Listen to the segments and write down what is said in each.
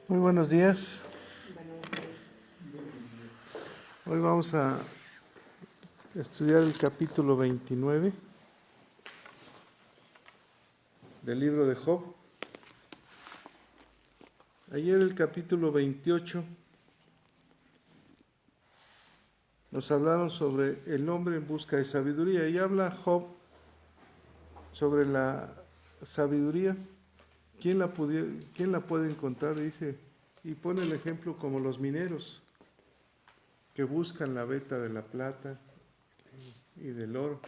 Muy buenos días. Hoy vamos a estudiar el capítulo 29 del libro de Job. Ayer el capítulo 28 nos hablaron sobre el hombre en busca de sabiduría y habla Job sobre la sabiduría. ¿Quién la puede encontrar? Dice, y pone el ejemplo como los mineros que buscan la veta de la plata y del oro.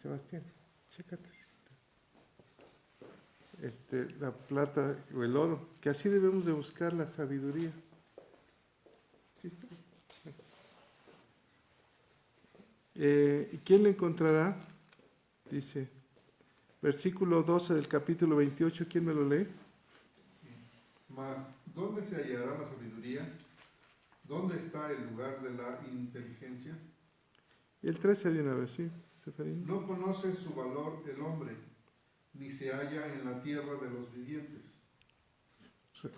Sebastián, chécate si está. La plata o el oro, que así debemos de buscar la sabiduría. ¿Sí? ¿Quién la encontrará? Dice, versículo 12 del capítulo 28, ¿quién me lo lee? Mas, ¿dónde se hallará la sabiduría? ¿Dónde está el lugar de la inteligencia? Y el 13 de una vez, ¿sí, Seferino? No conoce su valor el hombre, ni se halla en la tierra de los vivientes.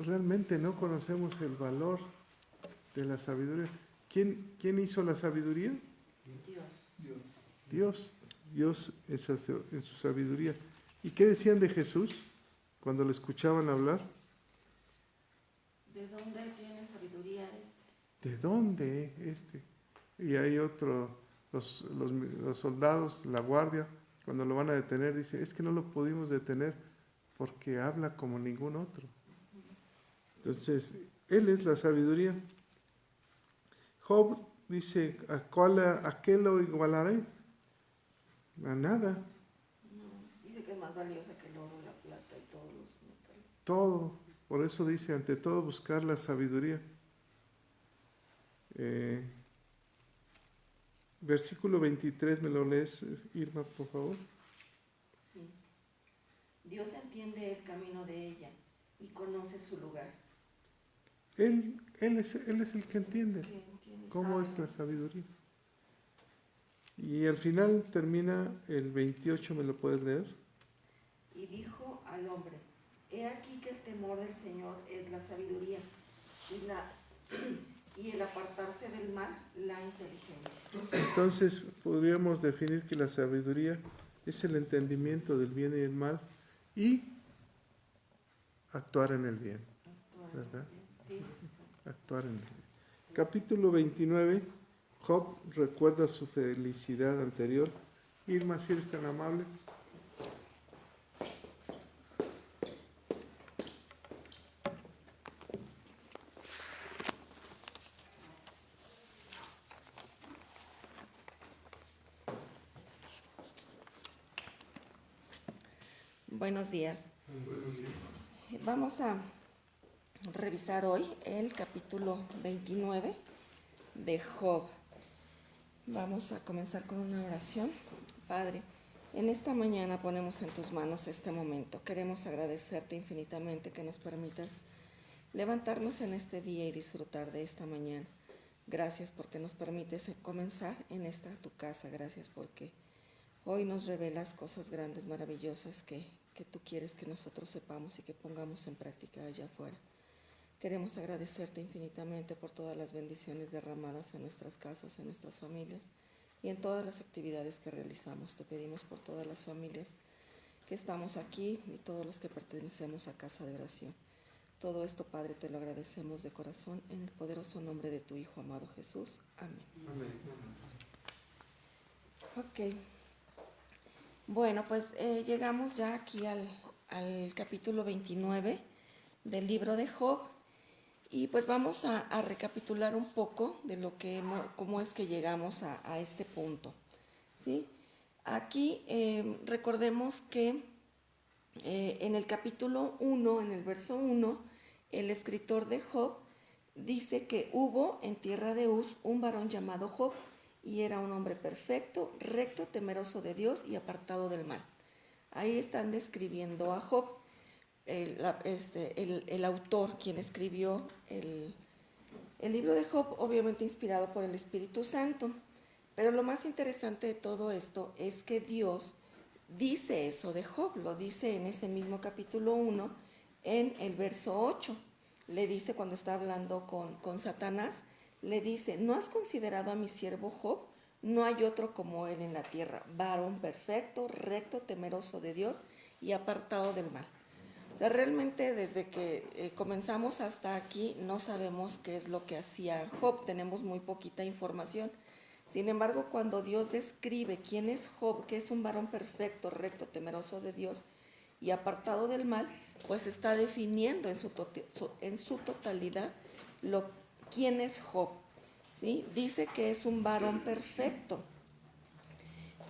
Realmente no conocemos el valor de la sabiduría. ¿Quién hizo la sabiduría? Dios. Dios en su sabiduría. ¿Y qué decían de Jesús cuando le escuchaban hablar? ¿De dónde tiene sabiduría este? ¿De dónde este? Y hay otro, los soldados, la guardia, cuando lo van a detener, dice, es que no lo pudimos detener porque habla como ningún otro. Entonces, él es la sabiduría. Job dice, ¿a qué lo igualaré? A nada, No, dice que es más valiosa que el oro, la plata y todos los metales. todo. Por eso dice, ante todo buscar la sabiduría. Versículo 23, ¿me lo lees, Irma, por favor? Sí. Dios entiende el camino de ella y conoce su lugar. Él es el que entiende ¿Qué entiende? cómo es Sabe, la ¿no? sabiduría. Y al final termina el 28, ¿me lo puedes leer? Y dijo al hombre, he aquí que el temor del Señor es la sabiduría y el apartarse del mal, la inteligencia. Entonces podríamos definir que la sabiduría es el entendimiento del bien y del mal y actuar en el bien, ¿verdad? Sí. Actuar en el bien. Capítulo 29, Job recuerda su felicidad anterior. Irma, si eres tan amable. Buenos días. Vamos a revisar hoy el capítulo 29 de Job. Vamos a comenzar con una oración. Padre, en esta mañana ponemos en tus manos este momento. Queremos agradecerte infinitamente que nos permitas levantarnos en este día y disfrutar de esta mañana. Gracias porque nos permites comenzar en esta tu casa. Gracias porque hoy nos revelas cosas grandes, maravillosas que tú quieres que nosotros sepamos y que pongamos en práctica allá afuera. Queremos agradecerte infinitamente por todas las bendiciones derramadas en nuestras casas, en nuestras familias y en todas las actividades que realizamos. Te pedimos por todas las familias que estamos aquí y todos los que pertenecemos a Casa de Oración. Todo esto, Padre, te lo agradecemos de corazón en el poderoso nombre de tu Hijo amado Jesús. Amén. Ok. Bueno, pues llegamos ya aquí al capítulo 29 del libro de Job y pues vamos a recapitular un poco de lo que cómo es que llegamos a este punto, ¿sí? Aquí recordemos que en el capítulo 1, en el verso 1, el escritor de Job dice que hubo en tierra de Uz un varón llamado Job, y era un hombre perfecto, recto, temeroso de Dios y apartado del mal. Ahí están describiendo a Job, el autor, quien escribió el libro de Job, obviamente inspirado por el Espíritu Santo. Pero lo más interesante de todo esto es que Dios dice eso de Job, lo dice en ese mismo capítulo 1, en el verso 8. Le dice, cuando está hablando con Satanás, le dice, ¿no has considerado a mi siervo Job? No hay otro como él en la tierra, varón perfecto, recto, temeroso de Dios y apartado del mal. O sea, realmente desde que comenzamos hasta aquí no sabemos qué es lo que hacía Job, tenemos muy poquita información. Sin embargo, cuando Dios describe quién es Job, que es un varón perfecto, recto, temeroso de Dios y apartado del mal, pues está definiendo en su totalidad quién es Job. ¿Sí? Dice que es un varón perfecto.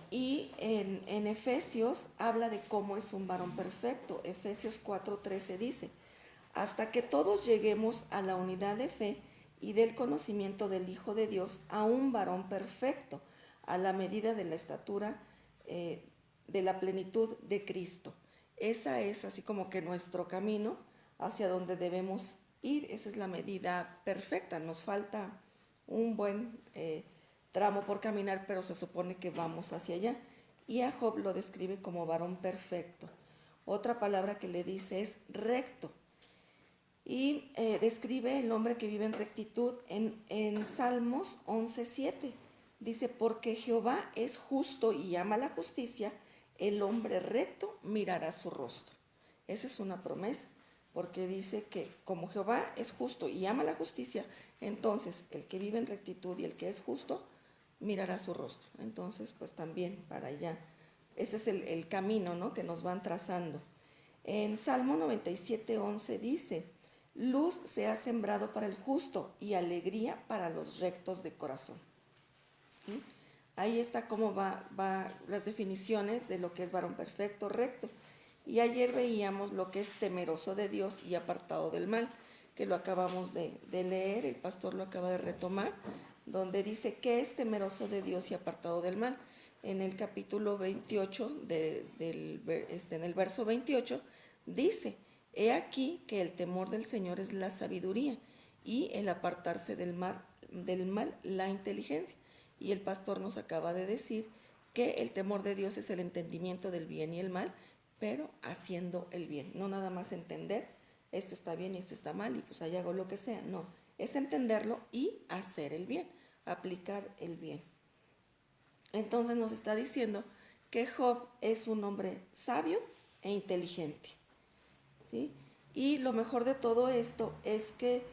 Y en Efesios habla de cómo es un varón perfecto. Efesios 4:13 dice, hasta que todos lleguemos a la unidad de fe y del conocimiento del Hijo de Dios, a un varón perfecto, a la medida de la estatura de la plenitud de Cristo. Esa es así como que nuestro camino hacia donde debemos ir. Esa es la medida perfecta. Nos falta un buen tramo por caminar, pero se supone que vamos hacia allá. Y a Job lo describe como varón perfecto. Otra palabra que le dice es recto. Y describe el hombre que vive en rectitud en Salmos 11:7. Dice, porque Jehová es justo y ama la justicia, el hombre recto mirará su rostro. Esa es una promesa, porque dice que como Jehová es justo y ama la justicia, entonces el que vive en rectitud y el que es justo mirará su rostro. Entonces, pues también para allá. Ese es el camino, ¿no?, que nos van trazando. En Salmo 97:11 dice, luz se ha sembrado para el justo y alegría para los rectos de corazón. ¿Sí? Ahí está cómo va las definiciones de lo que es varón perfecto, recto. Y ayer veíamos lo que es temeroso de Dios y apartado del mal, que lo acabamos de leer, el pastor lo acaba de retomar, donde dice que es temeroso de Dios y apartado del mal. En el capítulo 28, en el verso 28, dice, he aquí que el temor del Señor es la sabiduría y el apartarse del mal la inteligencia. Y el pastor nos acaba de decir que el temor de Dios es el entendimiento del bien y el mal, pero haciendo el bien. No nada más entender, esto está bien y esto está mal y pues ahí hago lo que sea. No, es entenderlo y hacer el bien, aplicar el bien. Entonces nos está diciendo que Job es un hombre sabio e inteligente. ¿Sí? Y lo mejor de todo esto es que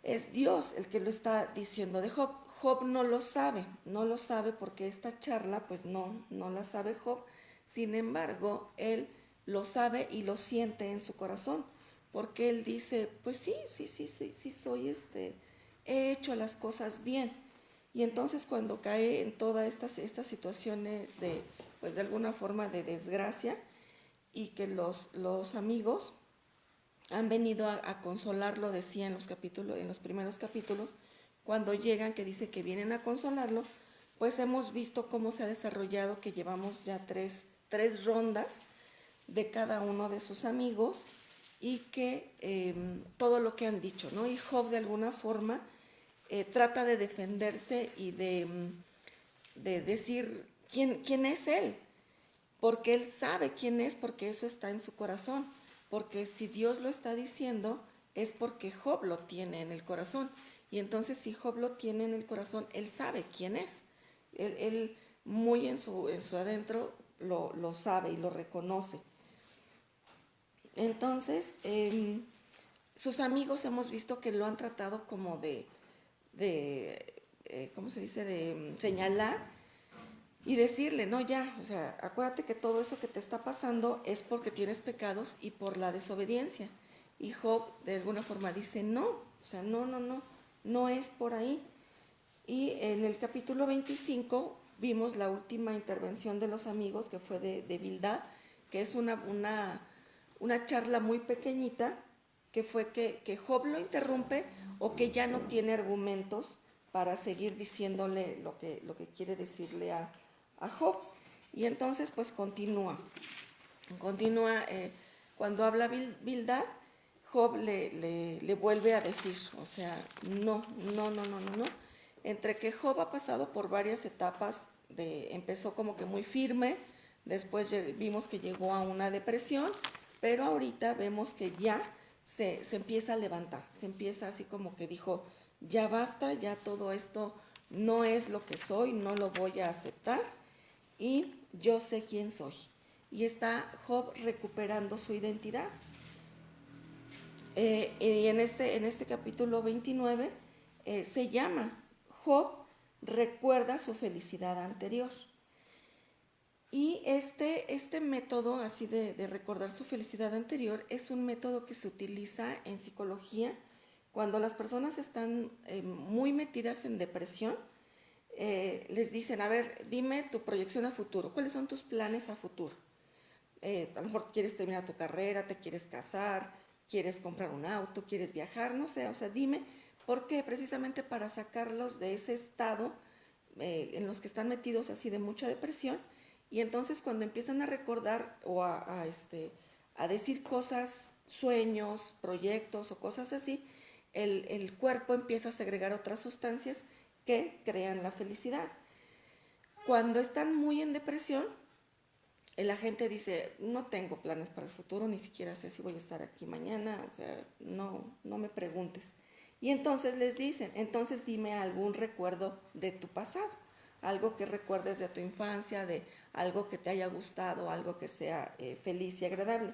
es Dios el que lo está diciendo de Job. Job no lo sabe porque esta charla pues no la sabe Job. Sin embargo, él lo sabe y lo siente en su corazón, porque él dice, pues sí soy he hecho las cosas bien. Y entonces cuando cae en todas estas situaciones de, pues de alguna forma de desgracia, y que los amigos han venido a consolarlo, decía en los primeros capítulos, cuando llegan, que dice que vienen a consolarlo, pues hemos visto cómo se ha desarrollado, que llevamos ya tres rondas de cada uno de sus amigos, y que todo lo que han dicho, ¿no? Y Job de alguna forma trata de defenderse y de decir quién es él, porque él sabe quién es, porque eso está en su corazón, porque si Dios lo está diciendo es porque Job lo tiene en el corazón, y entonces si Job lo tiene en el corazón, él sabe quién es, él muy en su adentro lo sabe y lo reconoce. Entonces sus amigos hemos visto que lo han tratado como de ¿cómo se dice?, de señalar y decirle, no, ya, o sea, acuérdate que todo eso que te está pasando es porque tienes pecados y por la desobediencia. Y Job de alguna forma dice, no, o sea, no es por ahí. Y en el capítulo 25 vimos la última intervención de los amigos, que fue de Bildad, que es una charla muy pequeñita, que fue que Job lo interrumpe, o que ya no tiene argumentos para seguir diciéndole lo que quiere decirle a Job. Y entonces pues continúa cuando habla Bildad, Job le vuelve a decir, o sea, no. Entre que Job ha pasado por varias etapas, empezó como que muy firme, después vimos que llegó a una depresión, pero ahorita vemos que ya se empieza a levantar, se empieza así como que dijo, ya basta, ya todo esto no es lo que soy, no lo voy a aceptar y yo sé quién soy. Y está Job recuperando su identidad. Y en este capítulo 29 se llama Job recuerda su felicidad anterior. Y este método así de recordar su felicidad anterior es un método que se utiliza en psicología cuando las personas están muy metidas en depresión. Les dicen, a ver, dime tu proyección a futuro, ¿cuáles son tus planes a futuro? A lo mejor quieres terminar tu carrera, te quieres casar, quieres comprar un auto, quieres viajar, no sé, o sea, dime, ¿por qué? Precisamente para sacarlos de ese estado en los que están metidos así de mucha depresión, y entonces cuando empiezan a recordar o a decir cosas, sueños, proyectos o cosas así, el cuerpo empieza a segregar otras sustancias que crean la felicidad. Cuando están muy en depresión, la gente dice, no tengo planes para el futuro, ni siquiera sé si voy a estar aquí mañana, o sea, no me preguntes. Y entonces les dicen, entonces dime algún recuerdo de tu pasado, algo que recuerdes de tu infancia, de algo que te haya gustado, algo que sea feliz y agradable.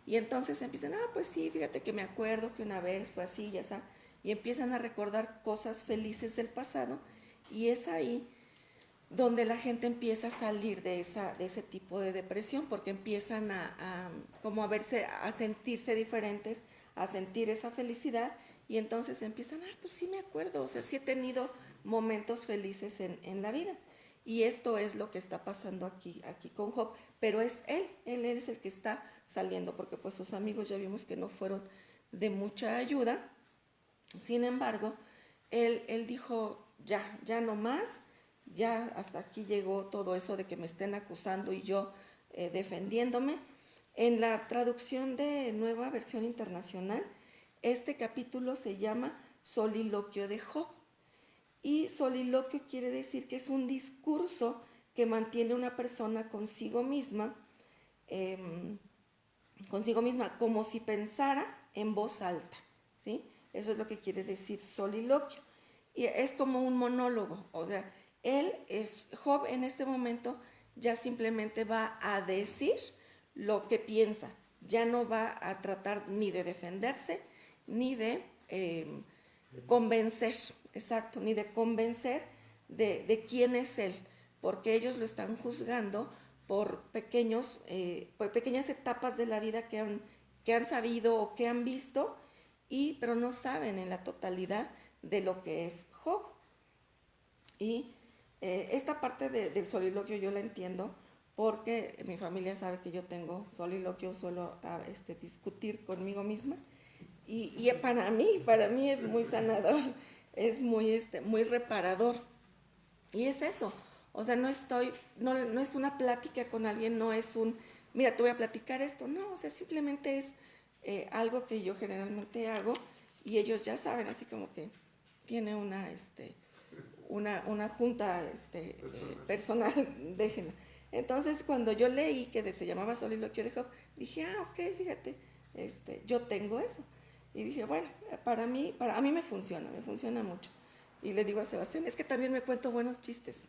Y entonces empiezan, pues sí, fíjate que me acuerdo que una vez fue así, ya sabes, y empiezan a recordar cosas felices del pasado, y es ahí donde la gente empieza a salir de ese tipo de depresión, porque empiezan como a verse, a sentirse diferentes, a sentir esa felicidad, y entonces empiezan, pues sí me acuerdo, o sea, sí he tenido momentos felices en la vida. Y esto es lo que está pasando aquí con Job, pero es él es el que está saliendo, porque pues sus amigos ya vimos que no fueron de mucha ayuda. Sin embargo, él dijo, ya no más, ya hasta aquí llegó todo eso de que me estén acusando y yo defendiéndome. En la traducción de Nueva Versión Internacional, este capítulo se llama Soliloquio de Job. Y soliloquio quiere decir que es un discurso que mantiene una persona consigo misma, como si pensara en voz alta, ¿sí? Eso es lo que quiere decir soliloquio. Y es como un monólogo, o sea, Job en este momento ya simplemente va a decir lo que piensa, ya no va a tratar ni de defenderse, ni de convencer, exacto, ni de convencer de quién es él, porque ellos lo están juzgando por pequeñas etapas de la vida que han sabido o que han visto, pero no saben en la totalidad de lo que es Job. Y esta parte del soliloquio yo la entiendo porque mi familia sabe que yo tengo soliloquio, suelo discutir conmigo misma, y para mí es muy sanador, es muy reparador. Y es eso, o sea, no es una plática con alguien, no es mira, te voy a platicar esto, no, o sea, simplemente es algo que yo generalmente hago, y ellos ya saben, así como que tiene una junta personal, déjenla. Entonces, cuando yo leí que se llamaba Soliloquio de Job, dije, ok, fíjate, yo tengo eso. Y dije, bueno, a mí me funciona mucho. Y le digo a Sebastián, es que también me cuento buenos chistes.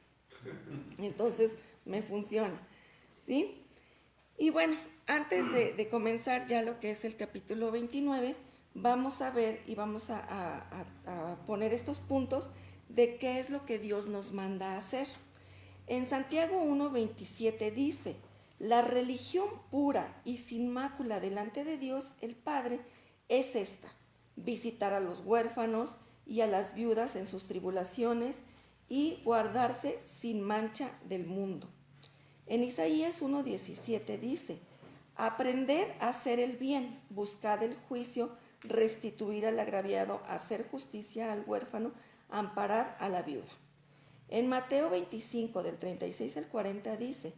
Entonces, me funciona, ¿sí? Y bueno, antes de comenzar ya lo que es el capítulo 29, vamos a ver y vamos a poner estos puntos de qué es lo que Dios nos manda a hacer. En Santiago 1:27 dice, la religión pura y sin mácula delante de Dios el Padre es esta, visitar a los huérfanos y a las viudas en sus tribulaciones y guardarse sin mancha del mundo. En Isaías 1:17 dice, aprended a hacer el bien, buscad el juicio, restituir al agraviado, hacer justicia al huérfano, amparad a la viuda. En Mateo 25, del 36 al 40 dice,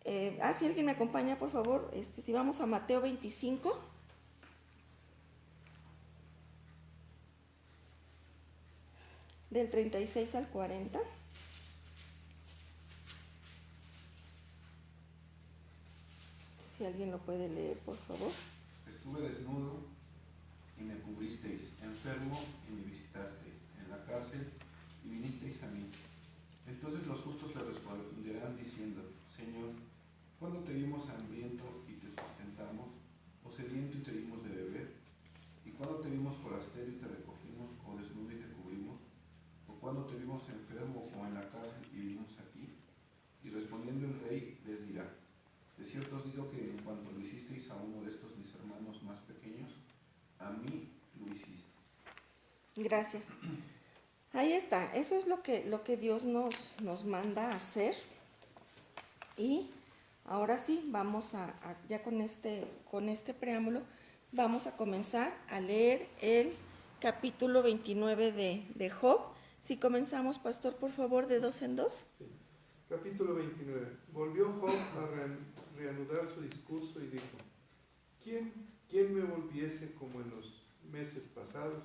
si alguien me acompaña, por favor, si vamos a Mateo 25, del 36 al 40. Si alguien lo puede leer, por favor. Estuve desnudo y me cubristeis, enfermo y me visitasteis, en la cárcel y vinisteis a mí. Entonces los justos le responderán diciendo, Señor, ¿cuándo te vimos hambriento y te sustentamos, o sediento y te dimos de beber? ¿Y cuándo te vimos forastero y te recogimos, o desnudo y te cubrimos? ¿O cuándo te vimos enfermo o en la cárcel y vinimos aquí? Y respondiendo el rey les dirá, de cierto os digo que en cuanto lo hicisteis a uno de estos mis hermanos más pequeños, a mí lo hiciste. Gracias. Ahí está. Eso es lo que Dios nos manda a hacer. Y ahora sí, vamos ya con este preámbulo, vamos a comenzar a leer el capítulo 29 de Job. Si comenzamos, pastor, por favor, de 2 en 2. Sí. Capítulo 29. Volvió Job a reanudar su discurso y dijo, ¿Quién me volviese como en los meses pasados,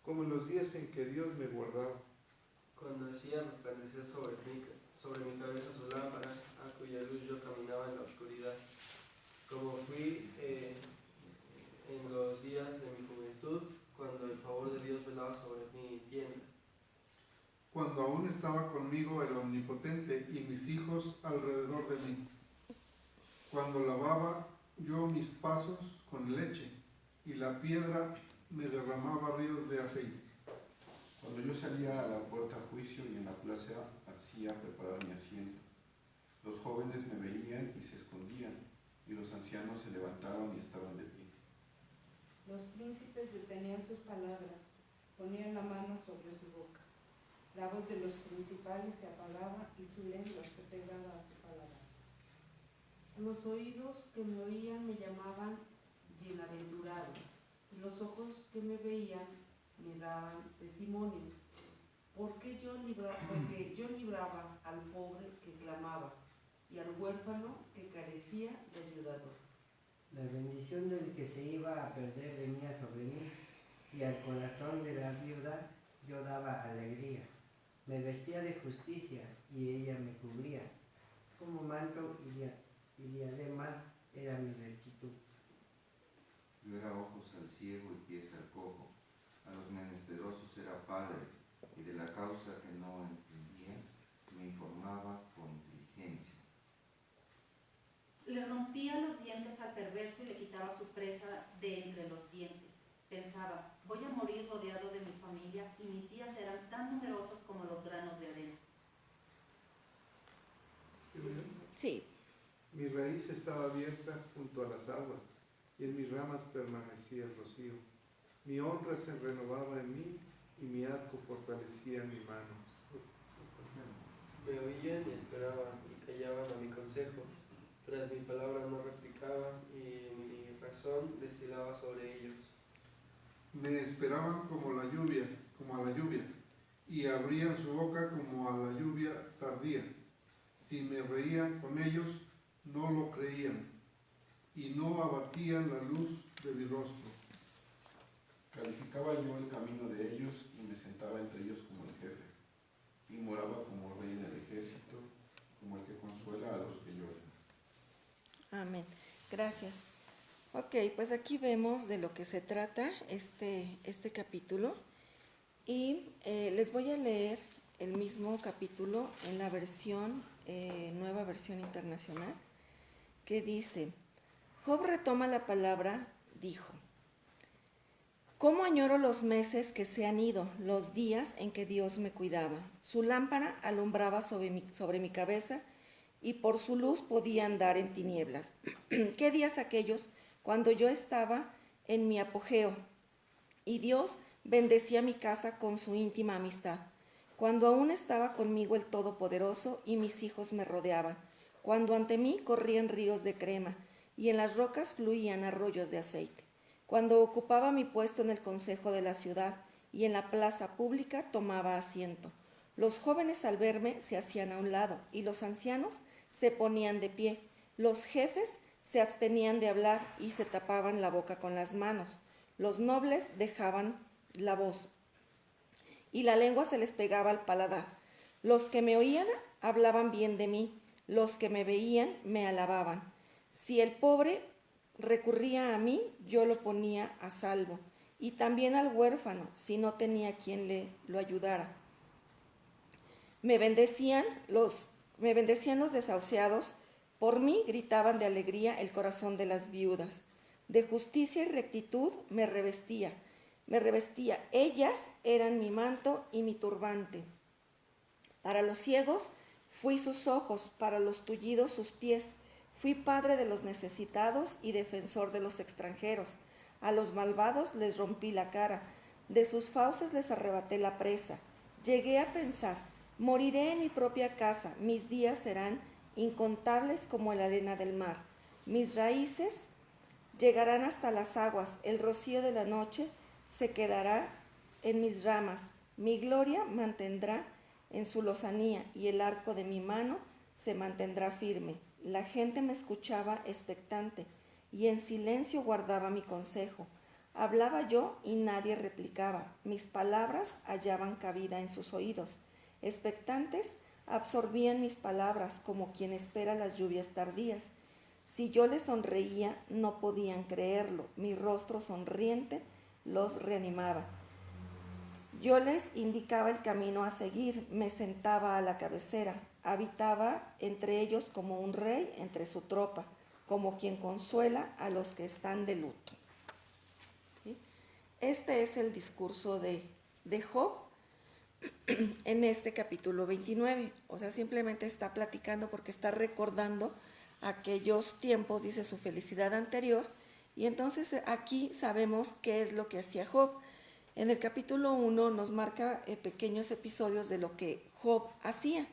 como en los días en que Dios me guardaba? Cuando hacía resplandecer sobre mi cabeza su lámpara, a cuya luz yo caminaba en la oscuridad, como fui en los días de mi juventud, cuando el favor de Dios velaba sobre mi tienda. Cuando aún estaba conmigo el Omnipotente y mis hijos alrededor de mí. Cuando lavaba yo mis pasos con leche y la piedra me derramaba ríos de aceite. Cuando yo salía a la puerta a juicio y en la plaza hacía preparar mi asiento, los jóvenes me veían y se escondían, y los ancianos se levantaban y estaban de pie. Los príncipes detenían sus palabras, ponían la mano sobre su boca. La voz de los principales se apagaba y su lengua se pegaba a su paladar. Los oídos que me oían me llamaban bienaventurado, y los ojos que me veían me daban testimonio, porque yo libraba al pobre que clamaba y al huérfano que carecía de ayudador. La bendición del que se iba a perder venía sobre mí, y al corazón de la viuda yo daba alegría. Me vestía de justicia y ella me cubría, como manto y diadema era mi rectitud. Yo era ojos al ciego y pies al cojo, a los menesterosos era padre, y de la causa que no entendía me informaba con diligencia. Le rompía los dientes al perverso y le quitaba su presa de entre los dientes. Pensaba, voy a morir rodeado de mi familia y mis días serán tan numerosos como los granos de arena. Sí. Mi raíz estaba abierta junto a las aguas, y en mis ramas permanecía el rocío. Mi honra se renovaba en mí, y mi arco fortalecía mi mano. Me oían y esperaban y callaban a mi consejo. Tras mi palabra no replicaban y mi razón destilaba sobre ellos. Me esperaban como a la lluvia, y abrían su boca como a la lluvia tardía. Si me reían con ellos, no lo creían, y no abatían la luz de mi rostro. Calificaba yo el camino de ellos y me sentaba entre ellos como el jefe, y moraba como rey en el ejército, como el que consuela a los que lloran. Amén. Gracias. Ok, pues aquí vemos de lo que se trata este capítulo y les voy a leer el mismo capítulo en la versión, nueva versión internacional, que dice, Job retoma la palabra, dijo, ¿cómo añoro los meses que se han ido, los días en que Dios me cuidaba? Su lámpara alumbraba sobre mi cabeza y por su luz podía andar en tinieblas. ¿Qué días aquellos cuando yo estaba en mi apogeo y Dios bendecía mi casa con su íntima amistad? Cuando aún estaba conmigo el Todopoderoso y mis hijos me rodeaban, cuando ante mí corrían ríos de crema y en las rocas fluían arroyos de aceite, cuando ocupaba mi puesto en el consejo de la ciudad y en la plaza pública tomaba asiento. Los jóvenes al verme se hacían a un lado y los ancianos se ponían de pie. Los jefes se abstenían de hablar y se tapaban la boca con las manos. Los nobles dejaban la voz y la lengua se les pegaba al paladar. Los que me oían hablaban bien de mí, los que me veían me alababan. Si el pobre recurría a mí, yo lo ponía a salvo, y también al huérfano, si no tenía quien lo ayudara. Me bendecían los desahuciados, por mí gritaban de alegría el corazón de las viudas. De justicia y rectitud me revestía. Ellas eran mi manto y mi turbante. Para los ciegos fui sus ojos, para los tullidos sus pies. Fui padre de los necesitados y defensor de los extranjeros. A los malvados les rompí la cara, de sus fauces les arrebaté la presa. Llegué a pensar, moriré en mi propia casa, mis días serán incontables como la arena del mar. Mis raíces llegarán hasta las aguas, el rocío de la noche se quedará en mis ramas. Mi gloria mantendrá en su lozanía y el arco de mi mano se mantendrá firme. La gente me escuchaba expectante y en silencio guardaba mi consejo. Hablaba yo y nadie replicaba. Mis palabras hallaban cabida en sus oídos. Expectantes absorbían mis palabras como quien espera las lluvias tardías. Si yo les sonreía, no podían creerlo. Mi rostro sonriente los reanimaba. Yo les indicaba el camino a seguir, me sentaba a la cabecera, habitaba entre ellos como un rey entre su tropa, como quien consuela a los que están de luto. ¿Sí? Este es el discurso de Job en este capítulo 29. O sea, simplemente está platicando porque está recordando aquellos tiempos, dice, su felicidad anterior, y entonces aquí sabemos qué es lo que hacía Job. En el capítulo 1 nos marca pequeños episodios de lo que Job hacía,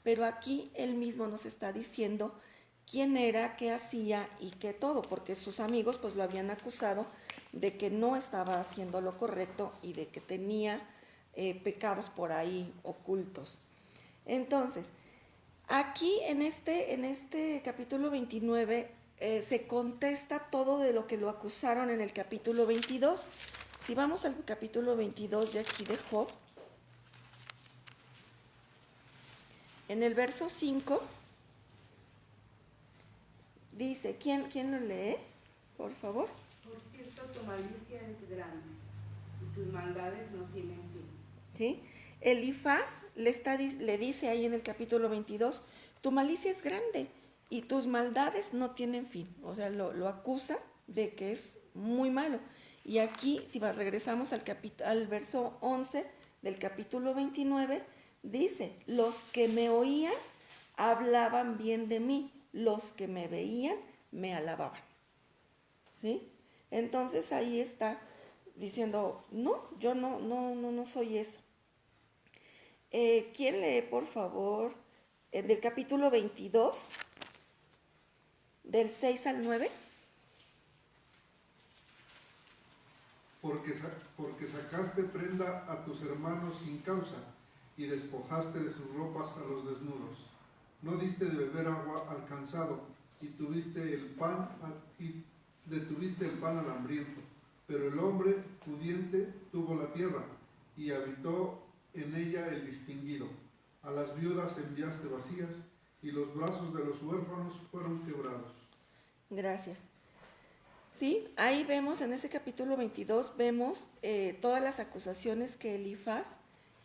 pero aquí él mismo nos está diciendo quién era, qué hacía y qué todo, porque sus amigos pues lo habían acusado de que no estaba haciendo lo correcto y de que tenía pecados por ahí ocultos. Entonces, aquí en este capítulo 29 se contesta todo de lo que lo acusaron en el capítulo 22. Si vamos al capítulo 22 de aquí de Job, en el verso 5, dice, ¿quién lo lee? Por favor. Por cierto, tu malicia es grande y tus maldades no tienen fin. ¿Sí? Elifaz le dice ahí en el capítulo 22, tu malicia es grande y tus maldades no tienen fin. O sea, lo acusa de que es muy malo. Y aquí, si regresamos al verso 11 del capítulo 29, dice, los que me oían hablaban bien de mí, los que me veían me alababan. ¿Sí? Entonces ahí está diciendo, no, yo no soy eso. ¿Quién lee, por favor, del capítulo 22, del 6 al 9? Porque sacaste prenda a tus hermanos sin causa y despojaste de sus ropas a los desnudos. No diste de beber agua al cansado y detuviste el pan al hambriento. Pero el hombre pudiente tuvo la tierra y habitó en ella el distinguido. A las viudas enviaste vacías y los brazos de los huérfanos fueron quebrados. Gracias. Sí, ahí vemos en ese capítulo 22, vemos todas las acusaciones que Elifaz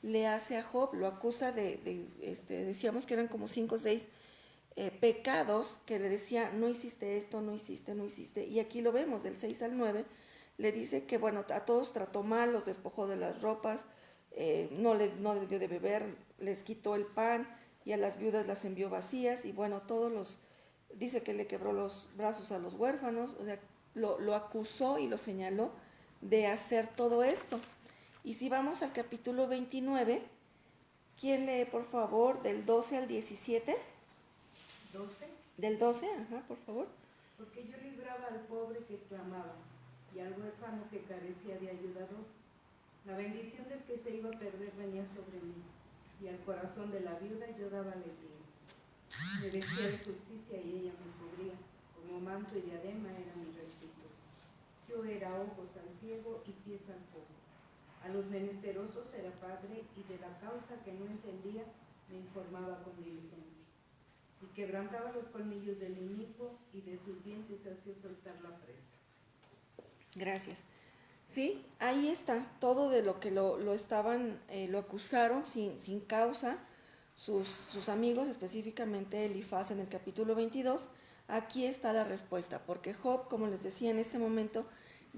le hace a Job. Lo acusa decíamos que eran como 5 o 6 pecados que le decía, no hiciste esto, no hiciste. Y aquí lo vemos, del 6 al 9, le dice que, bueno, a todos trató mal, los despojó de las ropas, no le dio de beber, les quitó el pan y a las viudas las envió vacías. Y bueno, dice que le quebró los brazos a los huérfanos, o sea, lo acusó y lo señaló de hacer todo esto. Y si vamos al capítulo 29, ¿quién lee, por favor, del 12 al 17? 12. Del 12, por favor. Porque yo libraba al pobre que clamaba y al huérfano que carecía de ayudador. La bendición del que se iba a perder venía sobre mí y al corazón de la viuda yo daba alegría. Me vestía de justicia y ella me cubría. Como manto y diadema era mi rectitud. Yo era ojos al ciego y pies al cojo. A los menesterosos era padre y de la causa que no entendía me informaba con diligencia. y quebrantaba los colmillos del inicuo, y de sus dientes hacía soltar la presa. Gracias. Sí, ahí está todo de lo que lo estaban, lo acusaron sin causa sus amigos, específicamente Elifaz en el capítulo 22. Aquí está la respuesta, porque Job, como les decía, en este momento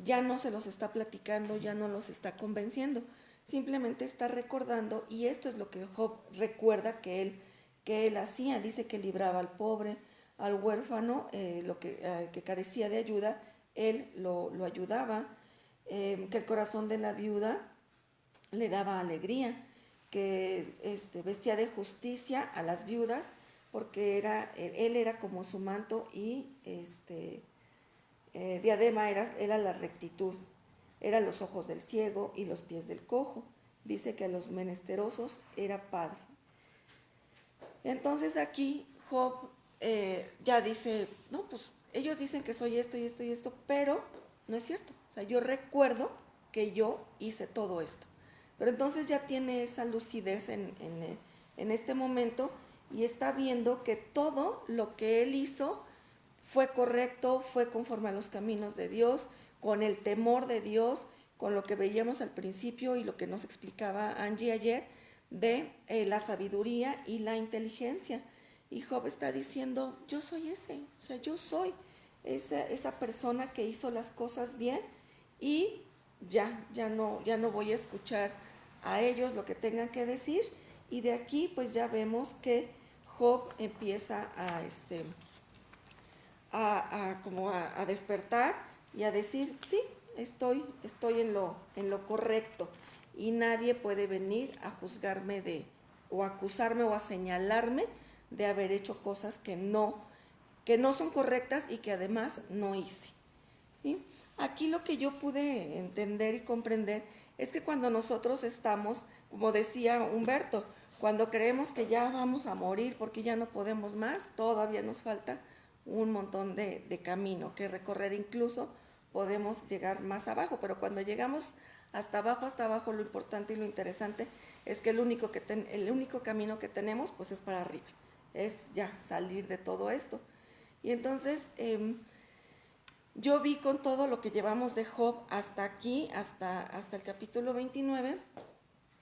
ya no se los está platicando, ya no los está convenciendo, simplemente está recordando, y esto es lo que Job recuerda que él hacía. Dice que libraba al pobre, al huérfano, que carecía de ayuda, él lo ayudaba, que el corazón de la viuda le daba alegría, que vestía de justicia a las viudas, porque él era como su manto, y diadema era la rectitud, eran los ojos del ciego y los pies del cojo. Dice que a los menesterosos era padre. Entonces aquí Job ya dice, no, pues ellos dicen que soy esto y esto y esto, pero no es cierto. O sea, yo recuerdo que yo hice todo esto. Pero entonces ya tiene esa lucidez en este momento, y está viendo que todo lo que él hizo fue correcto, fue conforme a los caminos de Dios, con el temor de Dios, con lo que veíamos al principio y lo que nos explicaba Angie ayer, de la sabiduría y la inteligencia. Y Job está diciendo, yo soy ese, o sea, yo soy esa persona que hizo las cosas bien, y ya no voy a escuchar a ellos lo que tengan que decir. Y de aquí pues ya vemos que Job empieza a despertar y a decir, sí, estoy en lo correcto, y nadie puede venir a juzgarme o acusarme o a señalarme de haber hecho cosas que no son correctas y que además no hice. ¿Sí? Aquí lo que yo pude entender y comprender es que cuando nosotros estamos, como decía Humberto, cuando creemos que ya vamos a morir porque ya no podemos más, todavía nos falta un montón de camino que recorrer, incluso podemos llegar más abajo, pero cuando llegamos hasta abajo, lo importante y lo interesante es que el único camino que tenemos pues es para arriba, es ya salir de todo esto. Y entonces yo vi con todo lo que llevamos de Job hasta aquí, hasta el capítulo 29,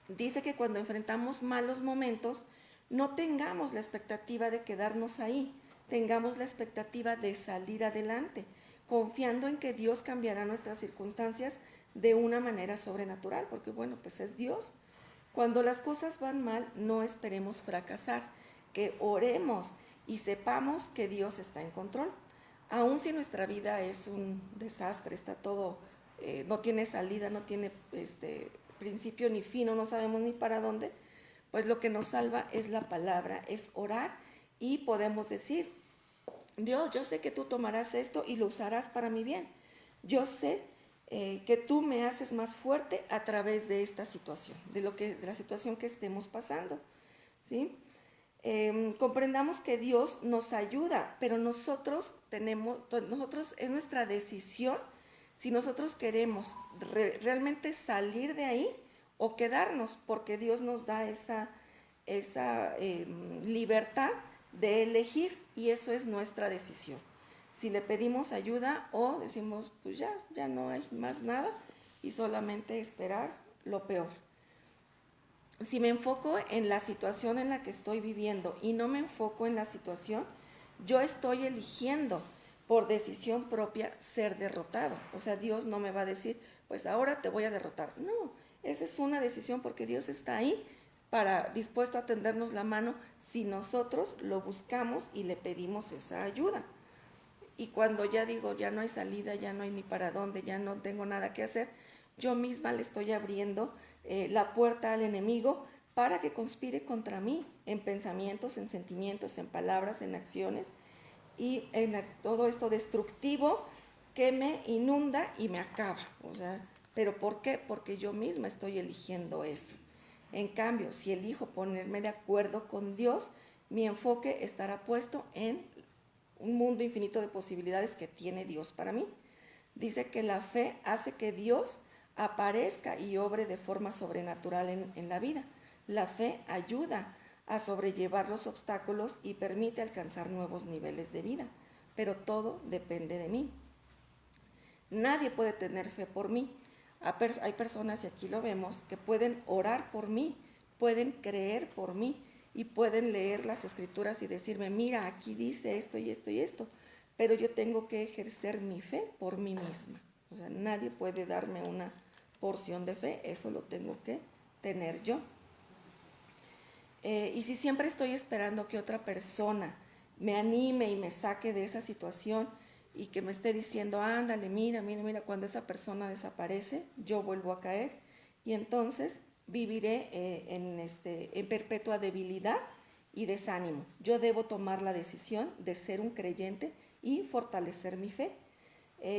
dice que cuando enfrentamos malos momentos, no tengamos la expectativa de quedarnos ahí, tengamos la expectativa de salir adelante, confiando en que Dios cambiará nuestras circunstancias de una manera sobrenatural, porque bueno, pues es Dios. Cuando las cosas van mal, no esperemos fracasar, que oremos y sepamos que Dios está en control. Aun si nuestra vida es un desastre, está todo, no tiene salida, no tiene principio ni fin, no sabemos ni para dónde, pues lo que nos salva es la palabra, es orar, y podemos decir, Dios, yo sé que tú tomarás esto y lo usarás para mi bien. Yo sé que tú me haces más fuerte a través de esta situación, de la situación que estemos pasando, ¿sí? Comprendamos que Dios nos ayuda, pero nosotros es nuestra decisión si nosotros queremos realmente salir de ahí o quedarnos, porque Dios nos da esa libertad de elegir, y eso es nuestra decisión. Si le pedimos ayuda o decimos, pues ya no hay más nada, y solamente esperar lo peor. Si me enfoco en la situación en la que estoy viviendo y no me enfoco en la situación, yo estoy eligiendo por decisión propia ser derrotado. O sea, Dios no me va a decir, pues ahora te voy a derrotar. No, esa es una decisión, porque Dios está ahí dispuesto a tendernos la mano si nosotros lo buscamos y le pedimos esa ayuda. Y cuando ya digo, ya no hay salida, ya no hay ni para dónde, ya no tengo nada que hacer, yo misma le estoy abriendo la puerta al enemigo para que conspire contra mí en pensamientos, en sentimientos, en palabras, en acciones, y en todo esto destructivo que me inunda y me acaba. O sea, ¿pero por qué? Porque yo misma estoy eligiendo eso. En cambio, si elijo ponerme de acuerdo con Dios, mi enfoque estará puesto en un mundo infinito de posibilidades que tiene Dios para mí. Dice que la fe hace que Dios aparezca y obre de forma sobrenatural en la vida. La fe ayuda a sobrellevar los obstáculos y permite alcanzar nuevos niveles de vida, pero todo depende de mí. Nadie puede tener fe por mí. Hay personas, y aquí lo vemos, que pueden orar por mí, pueden creer por mí y pueden leer las escrituras y decirme, mira, aquí dice esto y esto y esto, pero yo tengo que ejercer mi fe por mí misma. O sea, nadie puede darme una porción de fe, eso lo tengo que tener yo. Y si siempre estoy esperando que otra persona me anime y me saque de esa situación y que me esté diciendo, ándale, mira, cuando esa persona desaparece, yo vuelvo a caer y entonces viviré en perpetua debilidad y desánimo. Yo debo tomar la decisión de ser un creyente y fortalecer mi fe.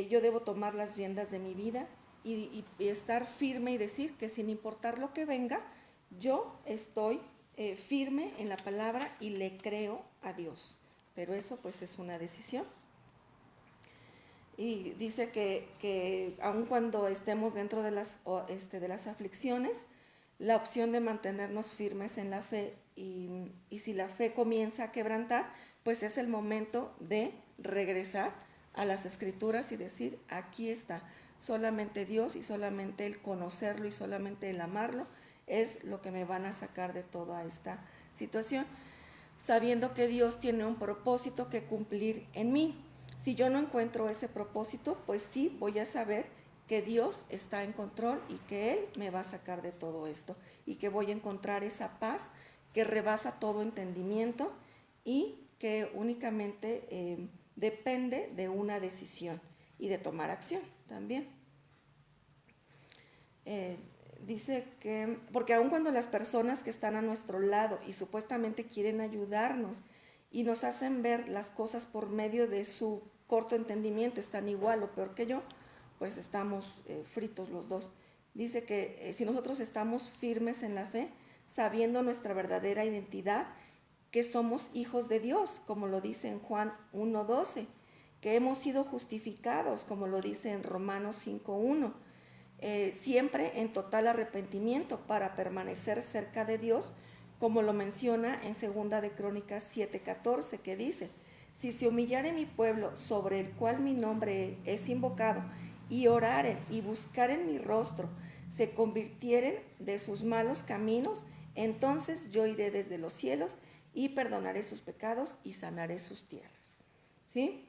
Yo debo tomar las riendas de mi vida y estar firme y decir que sin importar lo que venga, yo estoy firme en la palabra y le creo a Dios. Pero eso pues es una decisión. Y dice que aun cuando estemos dentro de las aflicciones, la opción de mantenernos firmes en la fe y si la fe comienza a quebrantar, pues es el momento de regresar a las escrituras y decir, aquí está, solamente Dios y solamente el conocerlo y solamente el amarlo es lo que me van a sacar de toda esta situación, sabiendo que Dios tiene un propósito que cumplir en mí. Si yo no encuentro ese propósito, pues sí voy a saber que Dios está en control y que Él me va a sacar de todo esto y que voy a encontrar esa paz que rebasa todo entendimiento y que únicamente depende de una decisión y de tomar acción también. Dice que, porque aun cuando las personas que están a nuestro lado y supuestamente quieren ayudarnos y nos hacen ver las cosas por medio de su corto entendimiento, están igual o peor que yo, pues estamos fritos los dos. Dice que si nosotros estamos firmes en la fe, sabiendo nuestra verdadera identidad, que somos hijos de Dios, como lo dice en Juan 1:12, que hemos sido justificados, como lo dice en Romanos 5:1, siempre en total arrepentimiento para permanecer cerca de Dios, como lo menciona en 2 de Crónicas 7:14, que dice, si se humillare mi pueblo sobre el cual mi nombre es invocado, y oraren y buscaren mi rostro, se convirtieren de sus malos caminos, entonces yo iré desde los cielos y perdonaré sus pecados y sanaré sus tierras. ¿Sí?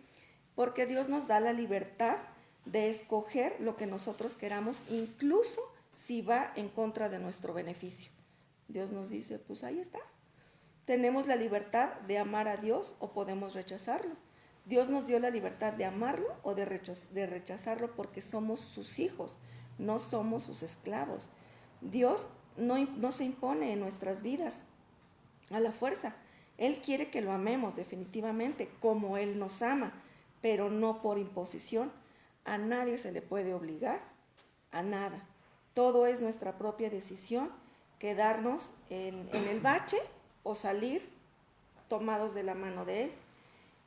Porque Dios nos da la libertad de escoger lo que nosotros queramos, incluso si va en contra de nuestro beneficio. Dios nos dice, pues ahí está. Tenemos la libertad de amar a Dios o podemos rechazarlo. Dios nos dio la libertad de amarlo o de rechazarlo porque somos sus hijos, no somos sus esclavos. Dios no se impone en nuestras vidas a la fuerza. Él quiere que lo amemos definitivamente como Él nos ama, pero no por imposición. A nadie se le puede obligar a nada. Todo es nuestra propia decisión, quedarnos en el bache o salir tomados de la mano de Él.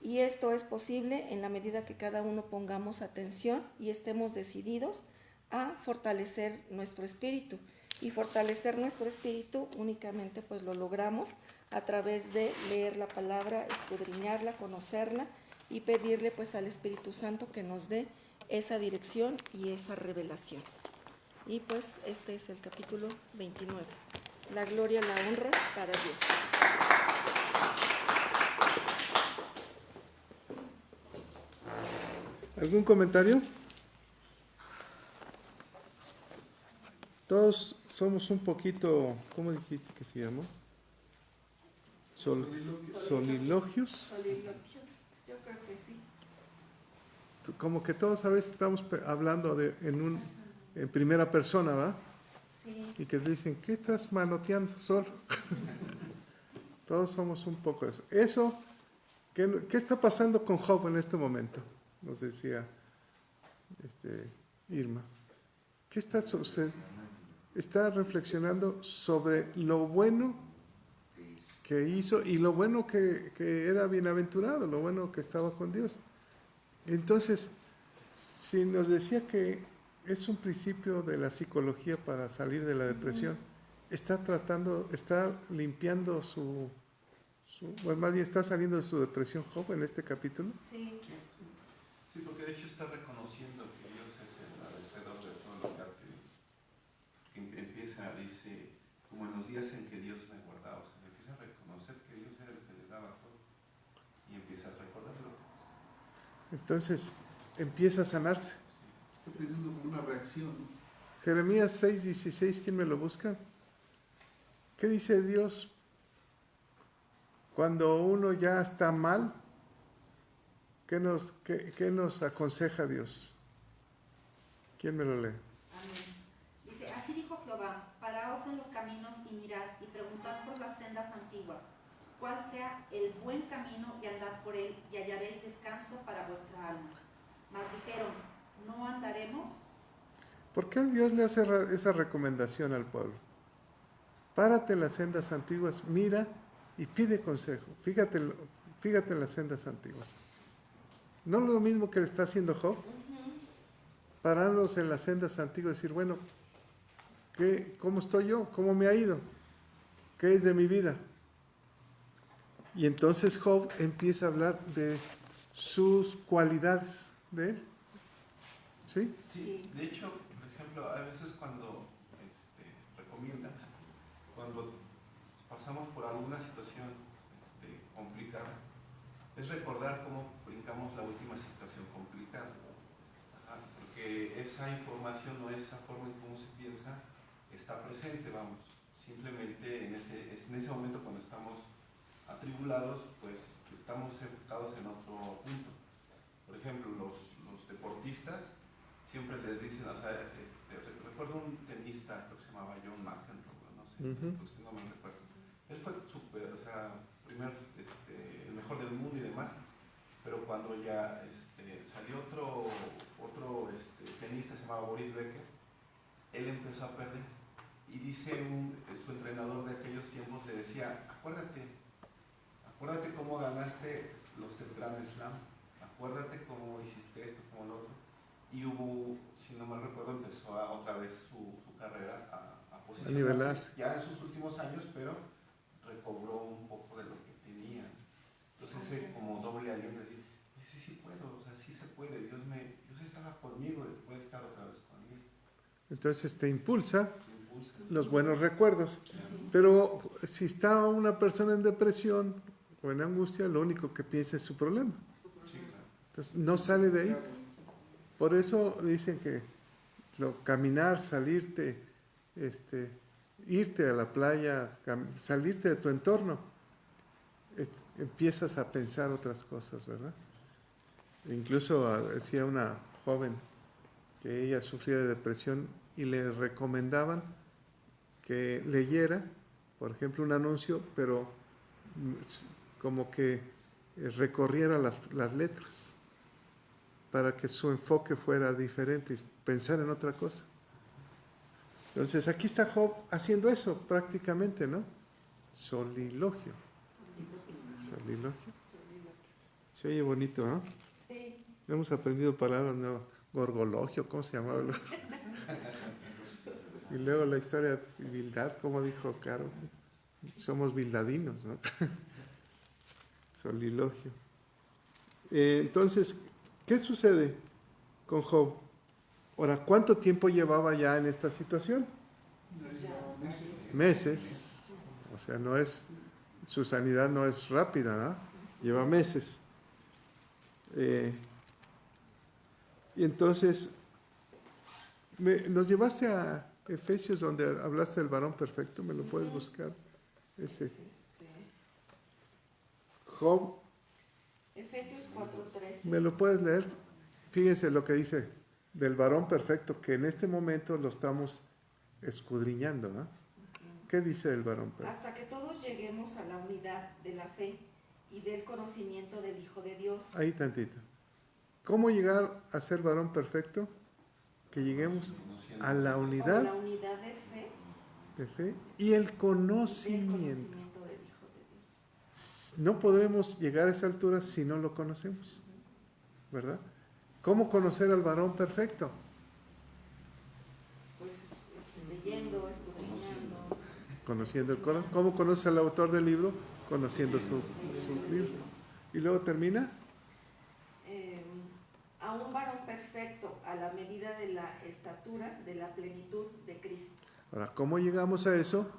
Y esto es posible en la medida que cada uno pongamos atención y estemos decididos a fortalecer nuestro espíritu. Y fortalecer nuestro espíritu únicamente pues lo logramos a través de leer la palabra, escudriñarla, conocerla y pedirle pues al Espíritu Santo que nos dé esa dirección y esa revelación. Y pues este es el capítulo 29. La gloria, la honra para Dios. ¿Algún comentario? Todos somos un poquito, ¿cómo dijiste que se llamó? Soliloquios. Yo creo que sí. Como que todos a veces estamos hablando en primera persona, ¿va? Sí. Y que dicen, ¿qué estás manoteando solo? Todos somos un poco eso. Eso, ¿qué está pasando con Job en este momento? Nos decía Irma. ¿Qué está sucediendo? Está reflexionando sobre lo bueno que hizo y lo bueno que era bienaventurado, lo bueno que estaba con Dios. Entonces, si nos decía que es un principio de la psicología para salir de la depresión, está limpiando bueno, más bien está saliendo de su depresión Job en este capítulo. Sí. Sí, porque de hecho está reconociendo que Dios es el hacedor de todo lo que ha creado. Que empieza, dice, como en los días en que Dios me guardaba, o sea, empieza a reconocer que Dios era el que le daba todo. Y empieza a recordarlo. Entonces empieza a sanarse. Está teniendo como una reacción, ¿no? Jeremías 6:16, ¿quién me lo busca? ¿Qué dice Dios cuando uno ya está mal? ¿Qué nos aconseja Dios? ¿Quién me lo lee? Amén. Dice, así dijo Jehová, paraos en los caminos y mirad y preguntad por las sendas antiguas, cuál sea el buen camino y andad por él y hallaréis descanso para vuestra alma. Mas dijeron, ¿no andaremos? ¿Por qué Dios le hace esa recomendación al pueblo? Párate en las sendas antiguas, mira y pide consejo. Fíjate en las sendas antiguas. ¿No es lo mismo que le está haciendo Job? Parándose en las sendas antiguas y decir, bueno, ¿cómo estoy yo? ¿Cómo me ha ido? ¿Qué es de mi vida? Y entonces Job empieza a hablar de sus cualidades de él. ¿Sí? Sí, de hecho, por ejemplo, a veces cuando recomiendan, cuando pasamos por alguna situación complicada, es recordar cómo brincamos la última situación complicada. Ajá, porque esa información o esa forma en cómo se piensa está presente, vamos. Simplemente en ese momento cuando estamos atribulados, pues estamos enfocados en otro punto. Por ejemplo, los deportistas siempre les dicen, o sea, recuerdo un tenista, creo que se llamaba John McEnroe, no sé, pues no me recuerdo. Él fue súper, o sea, el mejor del mundo y demás, pero cuando ya salió otro tenista, se llamaba Boris Becker, él empezó a perder. Y dice su entrenador de aquellos tiempos, le decía, acuérdate cómo ganaste los 3 Grand Slam, acuérdate cómo hiciste esto, como lo otro. Y hubo, si no mal recuerdo, empezó otra vez su carrera a posicionarse. A nivelar. Ya en sus últimos años, pero recobró un poco de lo que tenía. Entonces ese como doble aliento, decir, sí puedo, o sea, sí se puede, Dios estaba conmigo, puede estar otra vez conmigo. Entonces te impulsa los buenos recuerdos. Pero si está una persona en depresión o en angustia, lo único que piensa es su problema. Sí, claro. Entonces no sale de ahí. Por eso dicen que caminar, salirte, irte a la playa, salirte de tu entorno, empiezas a pensar otras cosas, ¿verdad? Incluso decía una joven que ella sufría de depresión y le recomendaban que leyera, por ejemplo, un anuncio, pero como que recorriera las letras para que su enfoque fuera diferente y pensar en otra cosa. Entonces aquí está Job haciendo eso prácticamente, ¿no? Solilogio. Se oye bonito, ¿no? Sí. Hemos aprendido palabras nuevas. Gorgologio, ¿cómo se llamaba? Y luego la historia de Bildad, como dijo Caro. Somos bildadinos, ¿no? Solilogio. Entonces, ¿qué sucede con Job? Ahora, ¿cuánto tiempo llevaba ya en esta situación? Meses. O sea, su sanidad no es rápida, ¿no? Lleva meses. Y entonces, nos llevaste a Efesios, donde hablaste del varón perfecto. ¿Me lo puedes buscar? Ese. Job. Efesios 4:13. ¿Me lo puedes leer? Fíjense lo que dice del varón perfecto, que en este momento lo estamos escudriñando, ¿no? ¿Qué dice el varón perfecto? Hasta que todos lleguemos a la unidad de la fe y del conocimiento del Hijo de Dios. Ahí tantito. ¿Cómo llegar a ser varón perfecto? Que lleguemos a la unidad de fe y el conocimiento. Del Hijo de Dios. No podremos llegar a esa altura si no lo conocemos, ¿verdad? ¿Cómo conocer al varón perfecto? Pues leyendo, escudriñando. conociendo el corazón. ¿Cómo conoce al autor del libro? Conociendo sus libros. Y luego termina. A un varón perfecto a la medida de la estatura de la plenitud de Cristo. Ahora, ¿cómo llegamos a eso?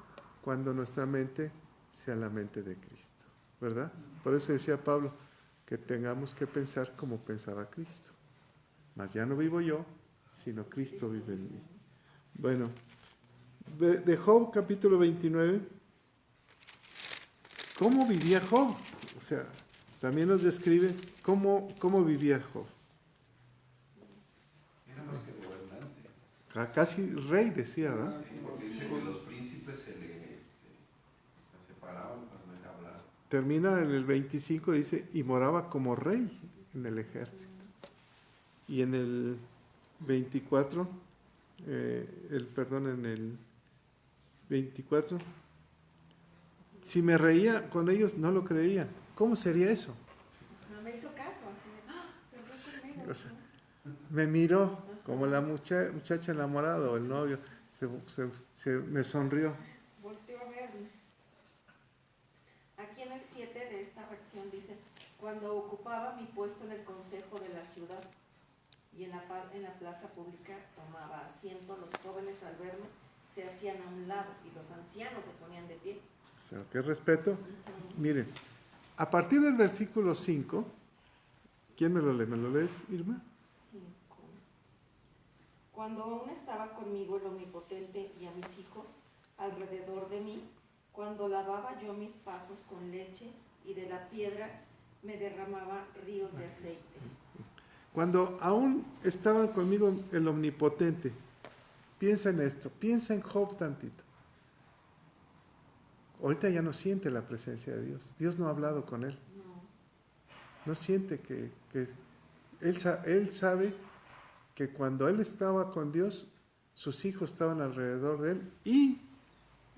Cuando nuestra mente sea la mente de Cristo, ¿verdad? Por eso decía Pablo, que tengamos que pensar como pensaba Cristo. Mas ya no vivo yo, sino Cristo vive en mí. Bueno, de Job capítulo 29, ¿cómo vivía Job? O sea, también nos describe cómo vivía Job. Era más que gobernante. Casi rey, decía, ¿verdad? Sí, porque dice que los príncipes se separaban cuando él hablaba. Termina en el 25, dice, y moraba como rey en el ejército. Y en el 24, en el 24, si me reía con ellos, no lo creía. ¿Cómo sería eso? No me hizo caso, así de, se rió conmigo. O sea, me miró como la muchacha enamorada o el novio, me sonrió. Volteó a verme. Aquí en el 7 de esta versión dice, cuando ocupaba mi puesto en el consejo de la ciudad y en la plaza pública tomaba asiento, los jóvenes al verme se hacían a un lado y los ancianos se ponían de pie. O sea, qué respeto. Miren, a partir del versículo 5, ¿quién me lo lee? ¿Me lo lees, Irma? 5. Cuando aún estaba conmigo el Omnipotente y a mis hijos alrededor de mí, cuando lavaba yo mis pasos con leche y de la piedra me derramaba ríos de aceite. Cuando aún estaba conmigo el Omnipotente, piensa en esto, piensa en Job tantito. Ahorita ya no siente la presencia de Dios. Dios no ha hablado con él. No siente que él sabe que cuando él estaba con Dios, sus hijos estaban alrededor de él. Y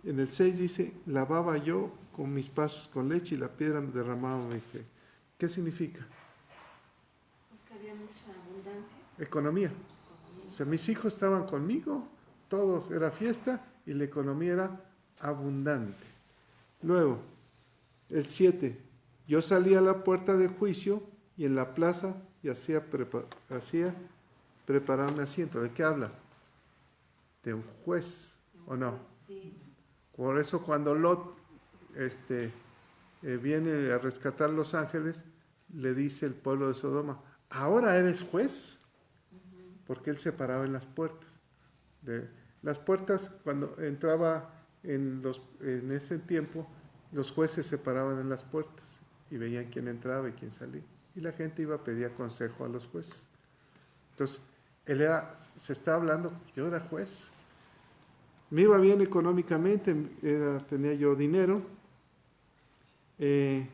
en el 6 dice, lavaba yo con mis pasos con leche y la piedra me derramaba mi aceite. ¿Qué significa? Pues que había mucha abundancia. Economía. O sea, mis hijos estaban conmigo, todos, era fiesta y la economía era abundante. Luego, el 7, yo salía a la puerta de juicio y en la plaza y hacía prepararme asiento. ¿De qué hablas? De un juez, ¿o no? Sí. Por eso cuando Lot viene a rescatar los ángeles, le dice el pueblo de Sodoma, ¿ahora eres juez? Porque él se paraba en las puertas. Las puertas, cuando entraba en ese tiempo, los jueces se paraban en las puertas y veían quién entraba y quién salía. Y la gente iba a pedir consejo a los jueces. Entonces, se está hablando, yo era juez. Me iba bien económicamente, tenía yo dinero. El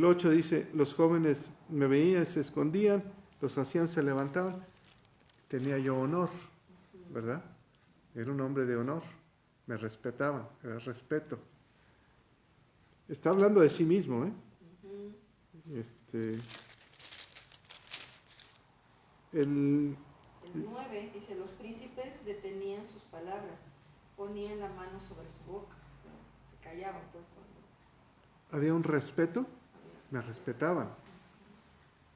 8 dice, los jóvenes me veían, se escondían, los ancianos se levantaban. Tenía yo honor, ¿verdad? Era un hombre de honor, me respetaban, era respeto. Está hablando de sí mismo, ¿eh? El 9 dice, los príncipes detenían sus palabras, ponían la mano sobre su boca, se callaban pues cuando... Había un respeto, me respetaban.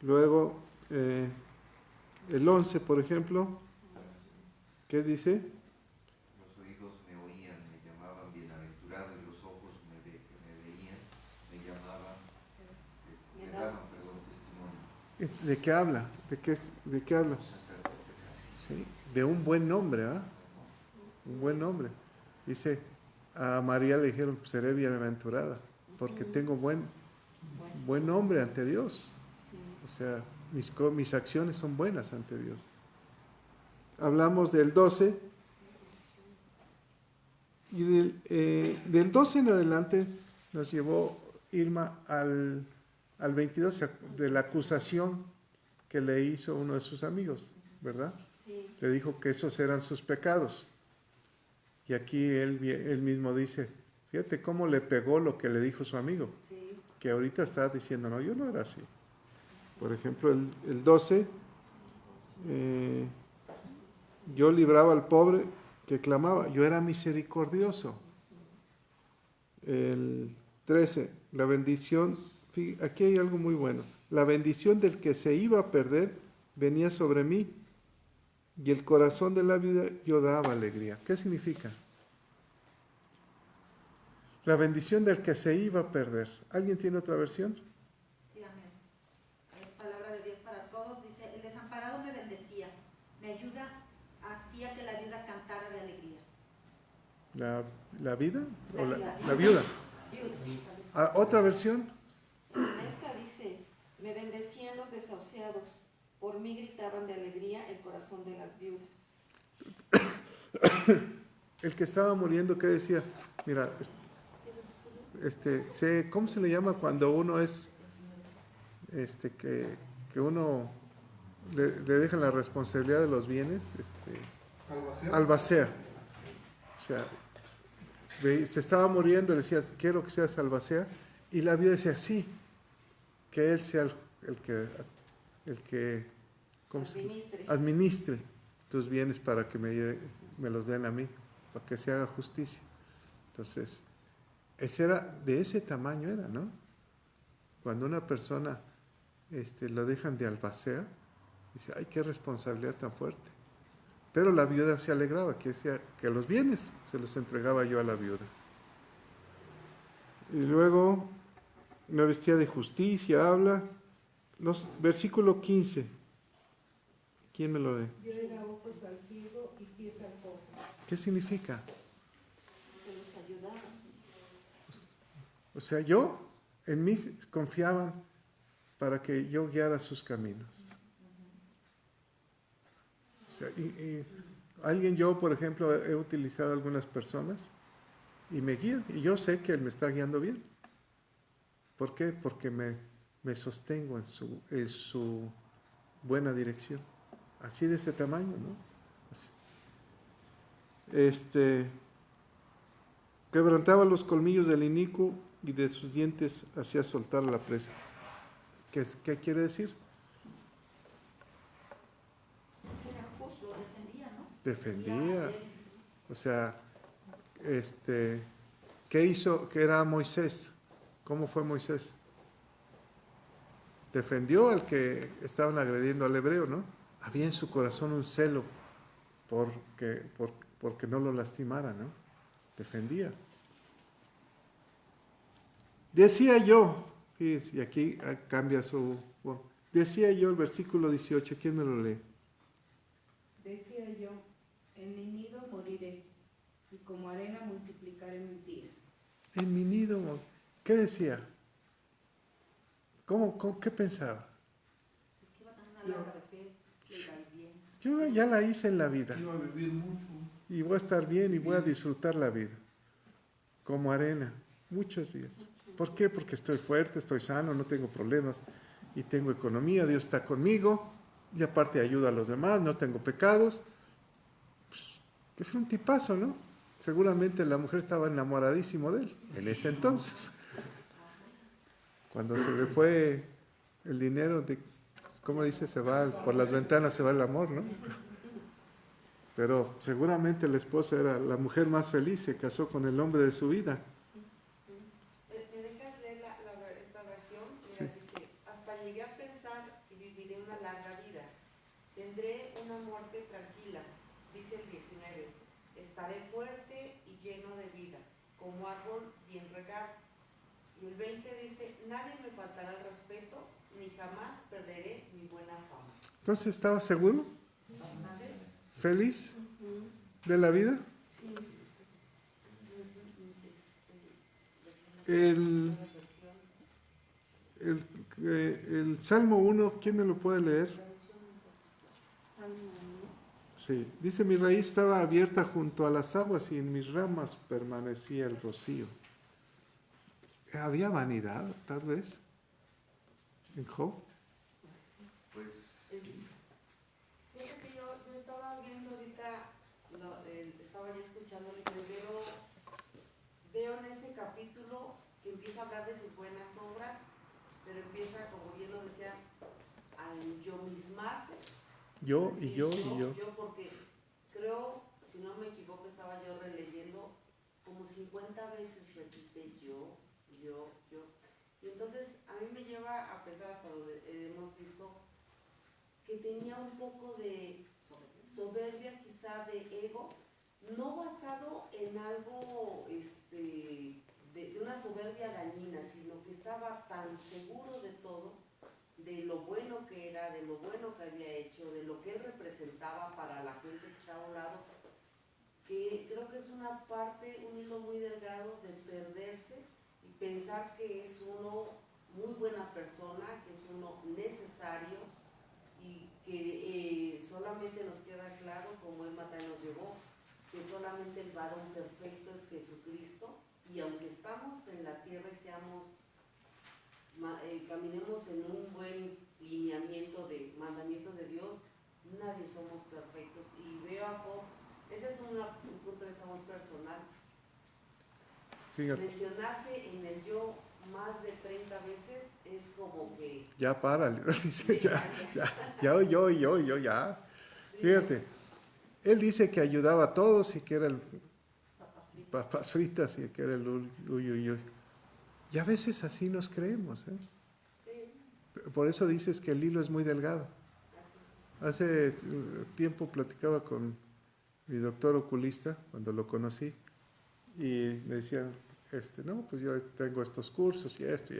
Luego, el 11, por ejemplo, ¿qué dice? Los oídos me oían, me llamaban bienaventurado, y los ojos me veían, me llamaban, me daban, testimonio. ¿De qué habla? ¿De qué habla? Sí, de un buen nombre, ¿ah? Un buen nombre. Dice, a María le dijeron, seré bienaventurada, porque tengo buen nombre ante Dios. O sea, mis acciones son buenas ante Dios. Hablamos del 12, y del 12 en adelante nos llevó Irma al 22, de la acusación que le hizo uno de sus amigos, ¿verdad? Sí. Le dijo que esos eran sus pecados. Y aquí él mismo dice, fíjate cómo le pegó lo que le dijo su amigo, Sí. que ahorita está diciendo, no, yo no era así. Por ejemplo, el 12, yo libraba al pobre que clamaba, yo era misericordioso. El 13, la bendición, aquí hay algo muy bueno. La bendición del que se iba a perder venía sobre mí y el corazón de la vida yo daba alegría. ¿Qué significa? La bendición del que se iba a perder. ¿Alguien tiene otra versión? Sí, amén. Es palabra de Dios para todos. Dice, el desamparado me bendecía, me ayuda, hacía que la viuda cantara de alegría. ¿La vida? La ¿O viuda. la viuda? Viuda. ¿Otra versión? En esta dice, me bendecían los desahuciados, por mí gritaban de alegría el corazón de las viudas. El que estaba muriendo, ¿qué decía? Mira, ¿cómo se le llama cuando uno es, que uno le deja la responsabilidad de los bienes? Albacea. O sea, se estaba muriendo, le decía, quiero que seas albacea, y la viuda decía, sí, que él sea el que ¿cómo administre tus bienes para que me los den a mí, para que se haga justicia. Entonces, de ese tamaño era, ¿no? Cuando una persona lo dejan de albacea, dice, ay, qué responsabilidad tan fuerte. Pero la viuda se alegraba, que decía que los bienes se los entregaba yo a la viuda. Y luego me vestía de justicia, habla. Versículo 15. ¿Quién me lo lee? Yo era ojos al ciego y pies al cojo. ¿Qué significa? Que los ayudaban. O sea, en mí confiaban para que yo guiara sus caminos. O sea, yo, por ejemplo, he utilizado a algunas personas y me guían, y yo sé que él me está guiando bien. ¿Por qué? Porque me sostengo en su buena dirección. Así de ese tamaño, ¿no? Así. Quebrantaba los colmillos del inicuo y de sus dientes hacía soltar la presa. ¿Qué quiere decir? Era justo, defendía, ¿no? Defendía. O sea, ¿qué hizo? ¿Qué era Moisés? ¿Cómo fue Moisés? Defendió al que estaban agrediendo al hebreo, ¿no? Había en su corazón un celo porque no lo lastimara, ¿no? Defendía. Decía yo, fíjense, y aquí cambia su forma. Decía yo el versículo 18, ¿quién me lo lee? Decía yo, en mi nido moriré, y como arena multiplicaré mis días. En mi nido, ¿qué decía? ¿Qué pensaba? Pues que iba a tener una larga vejez, le iba a ir bien. Yo ya la hice en la vida. Iba a vivir mucho. Y voy a estar bien y voy a disfrutar la vida. Como arena, muchos días. ¿Por qué? Porque estoy fuerte, estoy sano, no tengo problemas y tengo economía, Dios está conmigo y aparte ayuda a los demás, no tengo pecados. Pues, que es un tipazo, ¿no? Seguramente la mujer estaba enamoradísimo de él en ese entonces. Cuando se le fue el dinero, ¿cómo dice? Por las ventanas se va el amor, ¿no? Pero seguramente la esposa era la mujer más feliz, se casó con el hombre de su vida. ¿Me dejas leer esta versión? Mira, Sí. dice, hasta llegué a pensar y viviré una larga vida. Tendré una muerte tranquila, dice el 19. Estaré fuerte y lleno de vida, como árbol bien regado. Y el 20 dice, nadie me faltará el respeto, ni jamás perderé mi buena fama. Entonces, ¿estaba seguro? ¿Feliz de la vida? El Salmo 1, ¿quién me lo puede leer? Sí, dice, mi raíz estaba abierta junto a las aguas y en mis ramas permanecía el rocío. ¿Había vanidad, tal vez, en Job? Pues Fíjate que yo estaba viendo ahorita, estaba yo escuchando y veo en ese capítulo que empieza a hablar de sus buenas obras, pero empieza, como bien lo decía, al yo mismarse. Yo Yo, porque creo, si no me equivoco, estaba yo releyendo como 50 veces repite yo. Y entonces a mí me lleva a pensar, hasta donde hemos visto, que tenía un poco de soberbia, quizá de ego, no basado en algo de una soberbia dañina, sino que estaba tan seguro de todo, de lo bueno que era, de lo bueno que había hecho, de lo que él representaba para la gente que estaba a un lado, que creo que es una parte, un hilo muy delgado de perderse y pensar que es uno muy buena persona, que es uno necesario y que solamente nos queda claro, como el Mateo nos llevó, que solamente el varón perfecto es Jesucristo, y aunque estamos en la tierra y caminemos en un buen lineamiento de mandamientos de Dios, nadie somos perfectos. Y veo a Job, ese es un punto de vista muy personal, Fíjate. mencionarse en el yo más de 30 veces es como que... Ya párale, dice, Sí, yo, ya. Sí. Fíjate, él dice que ayudaba a todos y que era el papas fritas y que era el uy. Y a veces así nos creemos, ¿eh? Sí, Por eso dices que el hilo es muy delgado. así es. Hace tiempo platicaba con mi doctor oculista, cuando lo conocí, y me decían, no, pues yo tengo estos cursos y esto,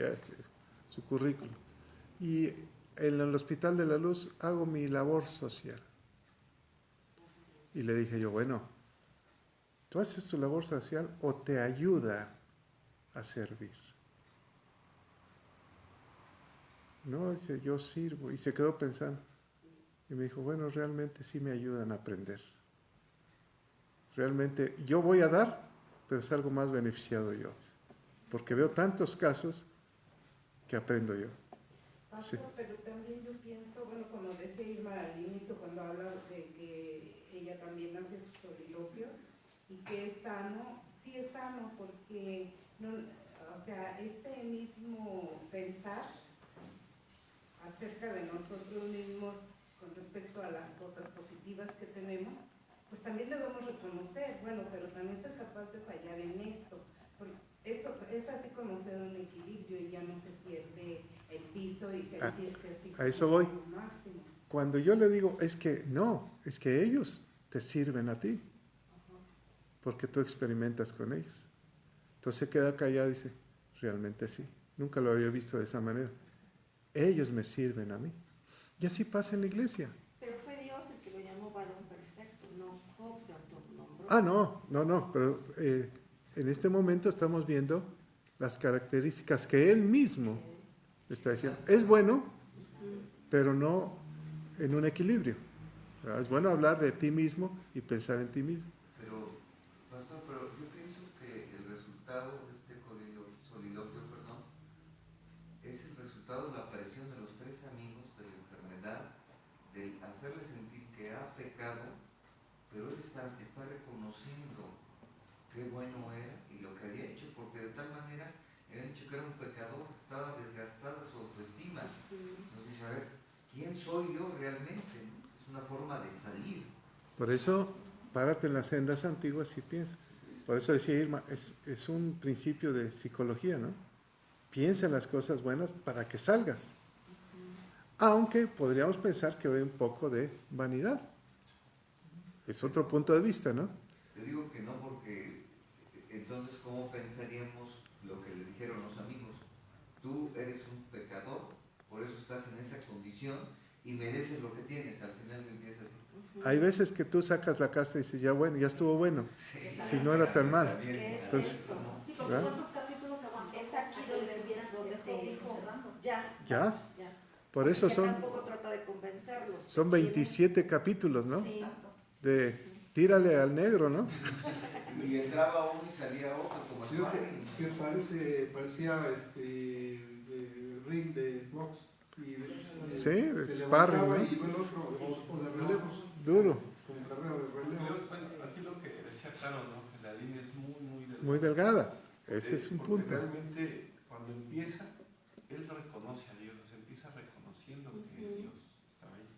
su currículum. Y en el Hospital de la Luz hago mi labor social. Y le dije yo, bueno, ¿tú haces tu labor social o te ayuda a servir? No, dice, yo sirvo. Y se quedó pensando. Y me dijo, bueno, realmente sí me ayudan a aprender. Realmente yo voy a dar, pero salgo más beneficiado yo. Porque veo tantos casos que aprendo yo. Pastor, Sí. pero también yo pienso, bueno, como decía Irma al inicio, cuando habla de que ella también hace sus soliloquios y que es sano, sí es sano, porque, no, o sea, este mismo pensar acerca de nosotros mismos con respecto a las cosas positivas que tenemos, pues también debemos reconocer, bueno, pero también soy capaz de fallar en esto. Esto es así como se da un equilibrio y ya no se pierde el piso y sentirse así A eso voy. como máximo. Cuando yo le digo, es que ellos te sirven a ti, porque tú experimentas con ellos. Entonces se queda callado y dice, realmente sí, nunca lo había visto de esa manera. Ellos me sirven a mí. Y así pasa en la iglesia. Pero fue Dios el que lo llamó varón perfecto, no Job se autonombró. Ah, no, pero en este momento estamos viendo las características que él mismo está diciendo. Es bueno, pero no en un equilibrio. Es bueno hablar de ti mismo y pensar en ti mismo. Pero, pastor, pero yo pienso que el resultado de este soliloquio, es el resultado de la aparición de los tres amigos de la enfermedad, del hacerle sentir que ha pecado, pero él está reconociendo qué bueno era y lo que había hecho, porque de tal manera habían dicho que era un pecador, estaba desgastada su autoestima. Entonces dice, a ver, ¿quién soy yo realmente? Es una forma de salir. Por eso, párate en las sendas antiguas y piensa. Por eso decía Irma, es un principio de psicología, ¿no? Piensa en las cosas buenas para que salgas. Aunque podríamos pensar que hay un poco de vanidad. Es otro punto de vista, ¿no? Yo digo que no, porque entonces ¿cómo pensaríamos lo que le dijeron los amigos? Tú eres un pecador, por eso estás en esa condición y mereces lo que tienes. Al final empieza así. Hay veces que tú sacas la casta y dices, ya bueno, ya estuvo bueno. Si no era tan mal. ¿Qué es Entonces, esto? Sí, porque ¿verdad? ¿cuántos capítulos aguantó? Es aquí donde Job dijo, ya. Ya. Por eso Que son tampoco trata de convencerlos. 27 capítulos, ¿no? Sí. De tírale al negro, ¿no? Y entraba uno y salía otro, como Sí, sparring. que parecía ring de box. Y Sí, de se sparring, levantaba ¿no? y iba el otro, o de relevos. Duro, Como carrera de relevos. Bueno, aquí lo que decía Caro, ¿no? Que la línea es muy delgada. muy delgada. Ese es un Porque punto. realmente cuando empieza, él reconoce a Dios, empieza reconociendo que Dios estaba ahí.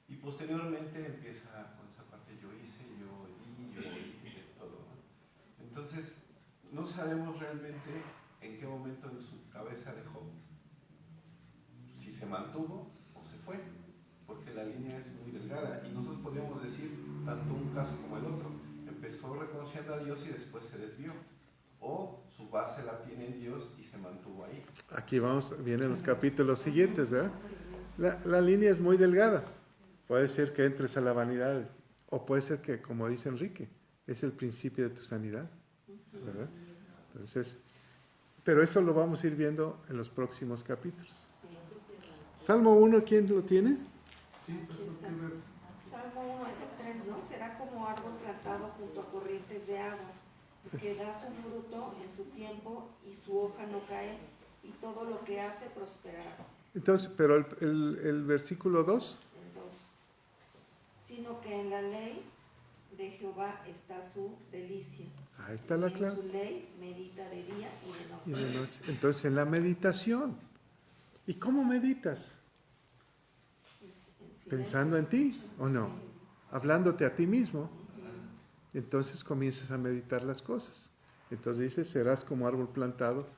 Y posteriormente empieza con esa parte, yo hice, yo di, de todo, ¿no? Entonces, no sabemos realmente en qué momento en su cabeza de Job, si se mantuvo o se fue, porque la línea es muy delgada y nosotros podríamos decir tanto un caso como el otro. Empezó reconociendo a Dios y después se desvió, o su base la tiene en Dios y se mantuvo ahí. Aquí vienen los capítulos siguientes, ¿verdad? La línea es muy delgada. Puede ser que entres a la vanidad, o puede ser que, como dice Enrique, es el principio de tu sanidad, ¿verdad? Entonces, pero eso lo vamos a ir viendo en los próximos capítulos. Salmo 1, ¿quién lo tiene? Sí, pues ¿qué verso? Salmo 1 es el 3, ¿no? Será como árbol plantado junto a corrientes de agua, que da su fruto en su tiempo y su hoja no cae, y todo lo que hace prosperará. Entonces, pero el versículo 2. El 2. Sino que en la ley de Jehová está su delicia. Ahí está la En clave. su ley medita de día y de Y noche. de noche. Entonces, en la meditación. ¿Y cómo meditas? Pensando en ti, ¿o no? Hablándote a ti mismo. Entonces comienzas a meditar las cosas. Entonces dice, serás como árbol plantado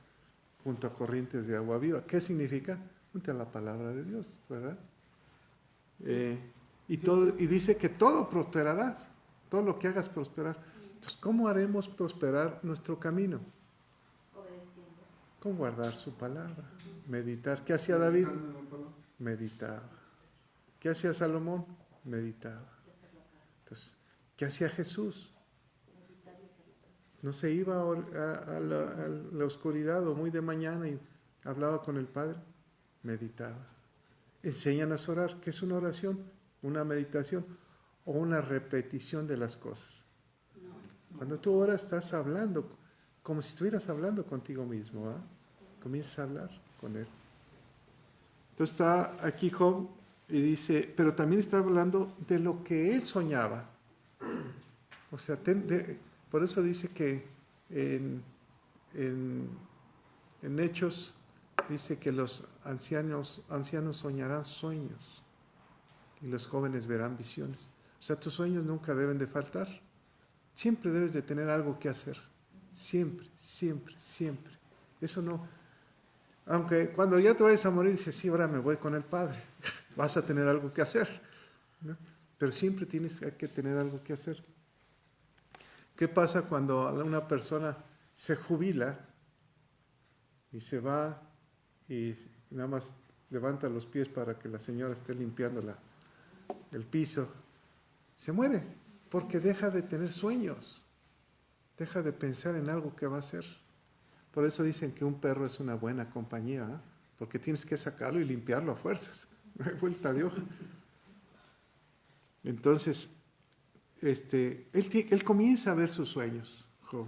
junto a corrientes de agua viva. ¿Qué significa? Junto a la palabra de Dios, ¿verdad? Y dice que todo prosperarás, todo lo que hagas prosperar. Entonces, ¿cómo haremos prosperar nuestro camino? Obedeciendo. Con guardar su palabra, meditar. ¿Qué hacía David? Meditaba. ¿Qué hacía Salomón? Meditaba. Entonces, ¿qué hacía Jesús? No se iba a la oscuridad o muy de mañana y hablaba con el Padre. Meditaba. Enséñanos a orar. ¿Qué es una oración? Una meditación o una repetición de las cosas. Cuando tú oras estás hablando como si estuvieras hablando contigo mismo. Comienzas a hablar con Él. Entonces está aquí Job y dice, pero también está hablando de lo que él soñaba. O sea, por eso dice que en Hechos dice que los ancianos soñarán sueños y los jóvenes verán visiones. O sea, tus sueños nunca deben de faltar. Siempre debes de tener algo que hacer. Siempre, siempre, siempre. Eso no. Aunque cuando ya te vayas a morir, dices, sí, ahora me voy con el Padre. Vas a tener algo que hacer, ¿no? Pero siempre tienes que tener algo que hacer. ¿Qué pasa cuando una persona se jubila y se va y nada más levanta los pies para que la señora esté limpiando el piso? Se muere porque deja de tener sueños, deja de pensar en algo que va a hacer. Por eso dicen que un perro es una buena compañía, ¿eh? Porque tienes que sacarlo y limpiarlo a fuerzas. No hay vuelta de hoja. Entonces, él comienza a ver sus sueños, Job.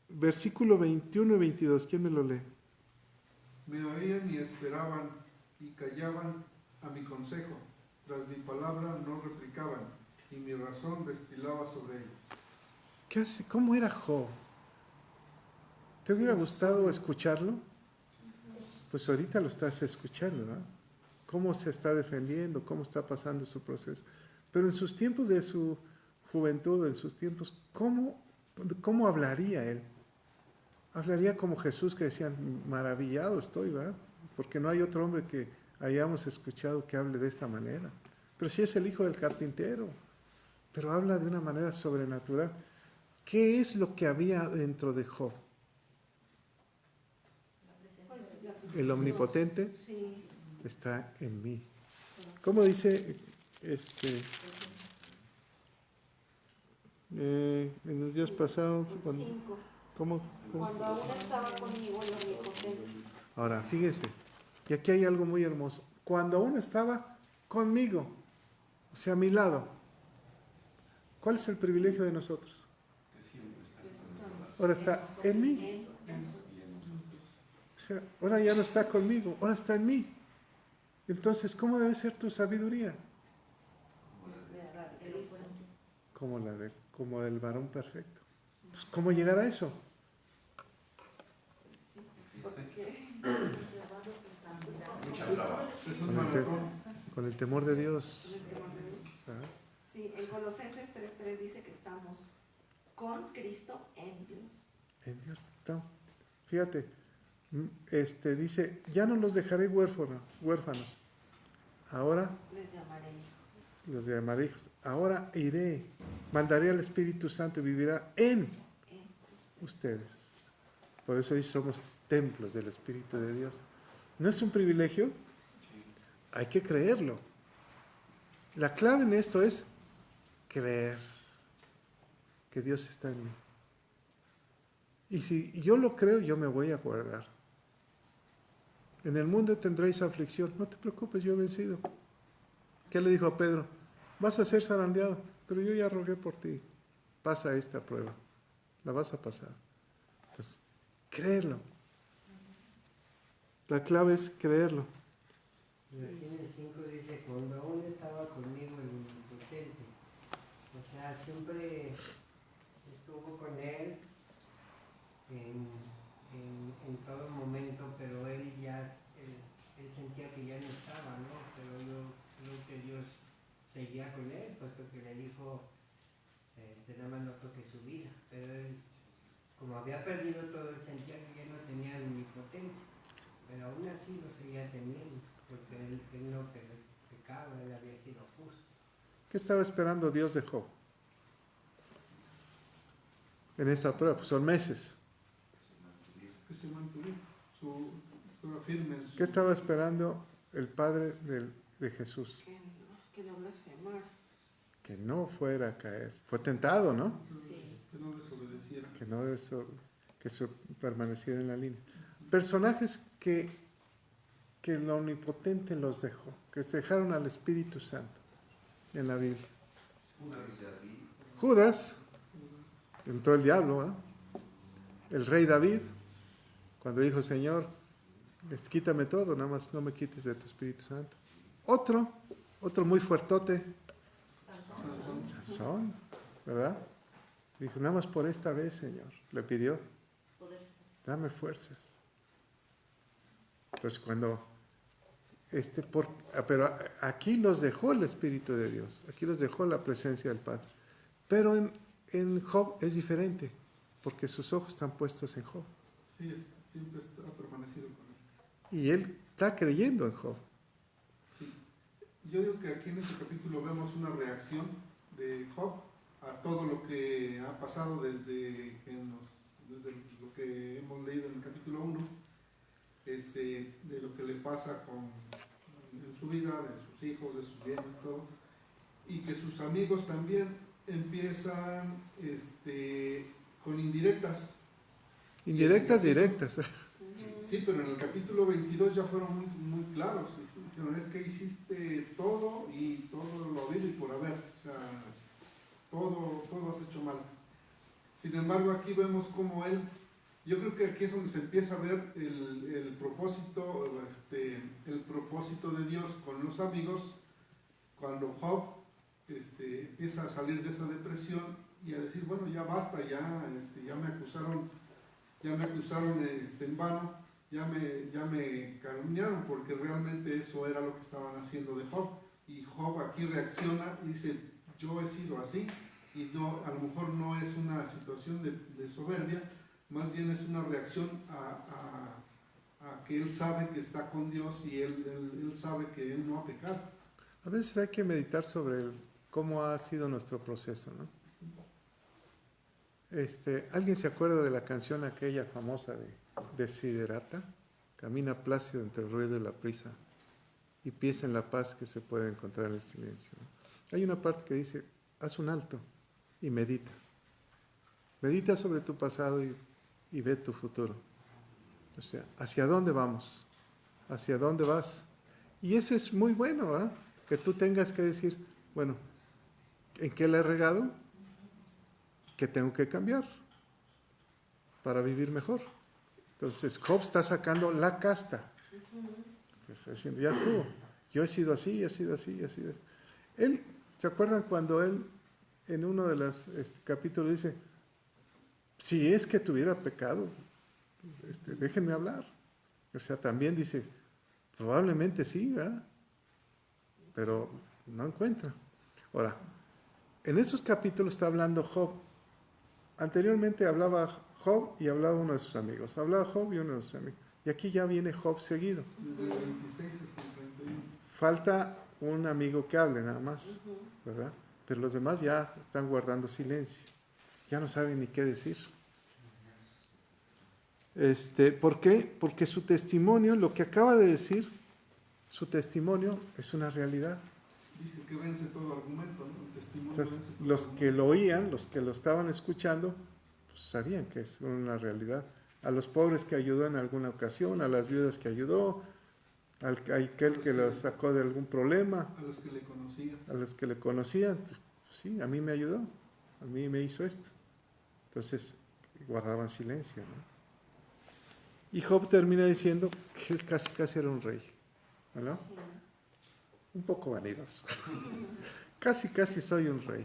Versículo 21 y 22, ¿quién me lo lee? Me oían y esperaban y callaban a mi consejo. Tras mi palabra no replicaban y mi razón destilaba sobre ellos. ¿Qué hace? ¿Cómo era Job? ¿Te hubiera gustado escucharlo? Pues ahorita lo estás escuchando, ¿no? Cómo se está defendiendo, cómo está pasando su proceso. Pero en sus tiempos de su juventud, en sus tiempos, ¿cómo hablaría él? Hablaría como Jesús, que decían, maravillado estoy, ¿verdad? Porque no hay otro hombre que hayamos escuchado que hable de esta manera. Pero sí es el hijo del carpintero, pero habla de una manera sobrenatural. ¿Qué es lo que había dentro de Job? El omnipotente está en mí. ¿Cómo dice en los días pasados? ¿Cómo? Cuando aún estaba conmigo el omnipotente. Ahora, fíjese, y aquí hay algo muy hermoso. Cuando aún estaba conmigo, o sea, a mi lado, ¿cuál es el privilegio de nosotros? Ahora está en mí. O sea, ahora ya no está conmigo, ahora está en mí. Entonces, ¿cómo debe ser tu sabiduría? Como del varón perfecto. Entonces, ¿cómo llegar a eso? Con el temor de Dios. Sí, en Colosenses 3:3 dice está. Fíjate, dice, ya no los dejaré huérfanos. Ahora Les llamaré hijos. los llamaré hijos. Ahora iré, mandaré al Espíritu Santo y vivirá en ustedes. Por eso hoy somos templos del Espíritu de Dios. ¿No es un privilegio? Hay que creerlo. La clave en esto es creer que Dios está en mí. Y si yo lo creo, yo me voy a guardar. En el mundo tendréis aflicción. No te preocupes, yo he vencido. ¿Qué le dijo a Pedro? Vas a ser zarandeado, pero yo ya rogué por ti. Pasa esta prueba. La vas a pasar. Entonces, creerlo. La clave es creerlo. Y aquí en el 5 dice, cuando aún estaba conmigo el Omnipotente. O sea, siempre estuvo con él en todo momento, pero él sentía que ya no estaba, ¿no? Pero yo creo que Dios seguía con él, puesto que le dijo, nada más no toque su vida. Pero él, como había perdido todo, él sentía que ya no tenía el Omnipotente. Pero aún así lo seguía teniendo, porque él no pecaba, él había sido justo. ¿Qué estaba esperando Dios de Job? En esta prueba, pues son meses. Que se mantuviera firme en su... ¿Qué estaba esperando el Padre de Jesús? Que no blasfemar. Que no fuera a caer. Fue tentado, ¿no? Que no desobedeciera. Que permaneciera en la línea. Personajes que el Omnipotente los dejó, que se dejaron al Espíritu Santo en la Biblia. Judas, entró el diablo, ¿eh? El rey David, cuando dijo, Señor, quítame todo, nada más no me quites de tu Espíritu Santo. Otro muy fuertote, Sansón, ¿verdad? Dijo, nada más por esta vez, Señor, le pidió, dame fuerzas. Entonces cuando, pero aquí los dejó el Espíritu de Dios, aquí los dejó la presencia del Padre. Pero en Job es diferente, porque sus ojos están puestos en Job. Sí, siempre ha permanecido con él. Y él está creyendo en Job. Sí. Yo digo que aquí en este capítulo vemos una reacción de Job a todo lo que ha pasado desde lo que hemos leído en el capítulo 1, de lo que le pasa en su vida, de sus hijos, de sus bienes, todo, y que sus amigos también empiezan con indirectas. Indirectas, directas. Sí, pero en el capítulo 22 ya fueron muy, muy claros. Dijeron, es que hiciste todo y todo lo habido y por haber. O sea, todo has hecho mal. Sin embargo, aquí vemos como él, yo creo que aquí es donde se empieza a ver el propósito de Dios con los amigos, cuando Job empieza a salir de esa depresión y a decir, bueno, ya basta, ya me acusaron en vano, ya me calumniaron, porque realmente eso era lo que estaban haciendo de Job. Y Job aquí reacciona y dice, yo he sido así, y no, a lo mejor no es una situación de soberbia, más bien es una reacción a que él sabe que está con Dios y él sabe que él no ha pecado. A veces hay que meditar sobre cómo ha sido nuestro proceso, ¿no? ¿Alguien se acuerda de la canción aquella famosa de Desiderata? Camina plácido entre el ruido y la prisa y piensa en la paz que se puede encontrar en el silencio, ¿no? Hay una parte que dice, haz un alto y medita. Medita sobre tu pasado y ve tu futuro. O sea, ¿hacia dónde vamos? ¿Hacia dónde vas? Y ese es muy bueno, ¿eh? Que tú tengas que decir, bueno, ¿en qué le he regado? ¿Qué tengo que cambiar para vivir mejor? Entonces, Job está sacando la casta. Pues, ya estuvo. Yo he sido así, he sido así, he sido así. Él, ¿se acuerdan cuando él en uno de los capítulos dice, si es que tuviera pecado, déjenme hablar? O sea, también dice, probablemente sí, ¿verdad? Pero no encuentra. Ahora, en estos capítulos está hablando Job anteriormente hablaba Job y hablaba uno de sus amigos. Hablaba Job y uno de sus amigos. Y aquí ya viene Job seguido. Desde el 26 hasta el 31. Falta un amigo que hable nada más, ¿verdad? Pero los demás ya están guardando silencio. Ya no saben ni qué decir. ¿Por qué? Porque su testimonio, lo que acaba de decir, su testimonio es una realidad. Dice que vence todo argumento, ¿no? El testimonio Entonces, vence todo los argumento. que lo oían, los que lo estaban escuchando, pues sabían que es una realidad. A los pobres que ayudó en alguna ocasión, a las viudas que ayudó, a aquel que los sacó de algún problema, A los que le conocían. a los que le conocían, pues, sí, a mí me ayudó, a mí me hizo esto. Entonces, guardaban silencio, ¿no? Y Job termina diciendo que él casi era un rey, ¿no? Un poco vanidoso. Casi soy un rey.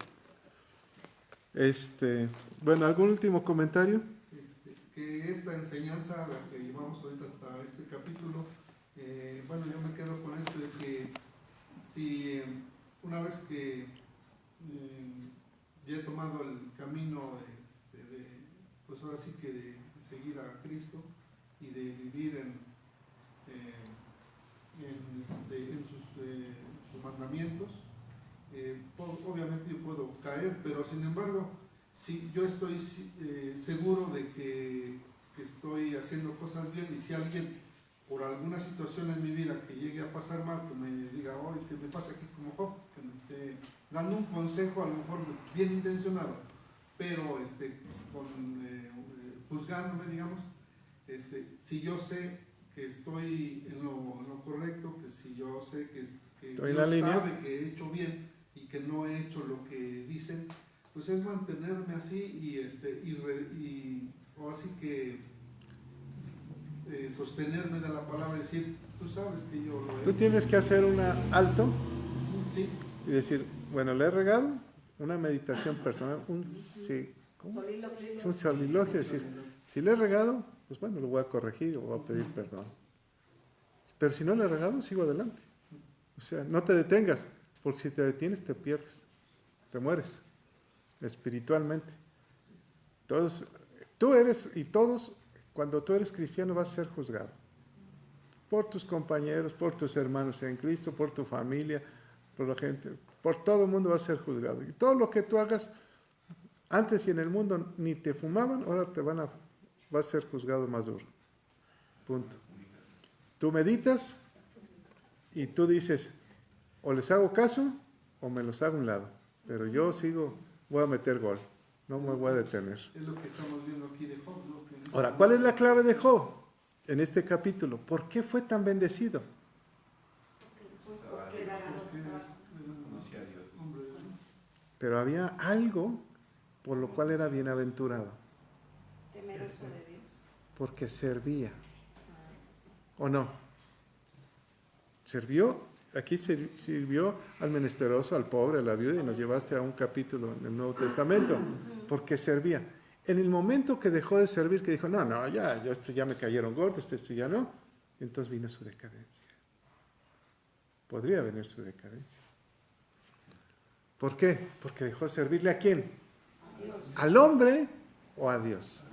Bueno, ¿algún último comentario? Que esta enseñanza, la que llevamos ahorita hasta este capítulo, bueno, yo me quedo con esto de que si una vez que ya he tomado el camino pues ahora sí que de seguir a Cristo y de vivir en sus mandamientos, obviamente yo puedo caer, pero sin embargo, si yo estoy seguro de que estoy haciendo cosas bien, y si alguien por alguna situación en mi vida que llegue a pasar mal, que me diga, oye, ¿qué me pasa aquí como Job? Que me esté dando un consejo a lo mejor bien intencionado, pero juzgándome, digamos, si yo sé que estoy en lo correcto, que si yo sé que Estoy en Dios la línea. sabe que he hecho bien y que no he hecho lo que dicen, pues es mantenerme así y ahora sí que sostenerme de la palabra y decir, tú sabes que yo lo he Tú hecho. tienes que hacer un alto Sí, y decir, bueno, le he regado, una meditación personal, un soliloquio, decir, si le he regado, pues bueno, lo voy a corregir o voy a pedir perdón. Pero si no le he regado, sigo adelante. O sea, no te detengas, porque si te detienes te pierdes, te mueres espiritualmente. Todos, tú eres y todos, cuando tú eres cristiano vas a ser juzgado por tus compañeros, por tus hermanos en Cristo, por tu familia, por la gente, por todo el mundo vas a ser juzgado. Y todo lo que tú hagas antes y en el mundo ni te fumaban, ahora vas a ser juzgado más duro. Punto. Tú meditas y tú dices, o les hago caso o me los hago a un lado. Pero yo voy a meter gol, no me voy a detener. es lo que estamos viendo aquí de Job, ¿no? Ahora, ¿cuál es la clave de Job en este capítulo? ¿Por qué fue tan bendecido? Conocía a Dios. Hombre de Dios. Pero había algo por lo cual era bienaventurado, Temeroso de Dios. porque servía. ¿O no? Sirvió al menesteroso, al pobre, a la viuda, y nos llevaste a un capítulo en el Nuevo Testamento, porque servía. En el momento que dejó de servir, que dijo, no, ya esto ya me cayeron gordos, esto ya no, entonces vino su decadencia. Podría venir su decadencia. ¿Por qué? Porque dejó de servirle ¿a quién? ¿Al hombre o a Dios?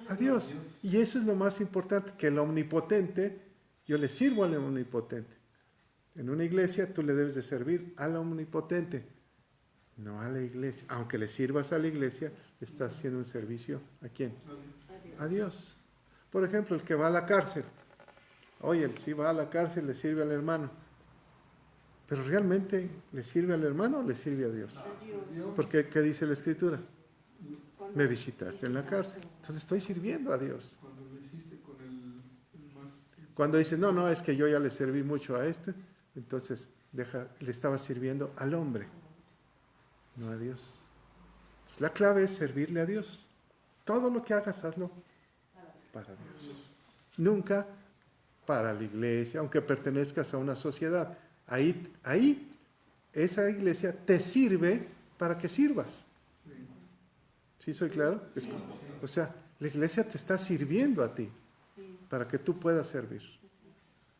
A Dios. Y eso es lo más importante, que el omnipotente, yo le sirvo al omnipotente. En una iglesia tú le debes de servir al omnipotente, no a la iglesia. Aunque le sirvas a la iglesia, estás haciendo un servicio ¿a quién? A Dios. Por ejemplo, el que va a la cárcel. Oye, si va a la cárcel le sirve al hermano. Pero realmente le sirve al hermano o le sirve a Dios. Porque ¿qué dice la Escritura? Me visitaste en la cárcel. Entonces estoy sirviendo a Dios. Cuando lo hiciste con el más... Cuando dice, no, es que yo ya le serví mucho a este, entonces le estaba sirviendo al hombre, no a Dios. Entonces, la clave es servirle a Dios. Todo lo que hagas, hazlo para Dios. Nunca para la iglesia, aunque pertenezcas a una sociedad. Ahí esa iglesia te sirve para que sirvas. ¿Sí soy claro? O sea, la iglesia te está sirviendo a ti para que tú puedas servir.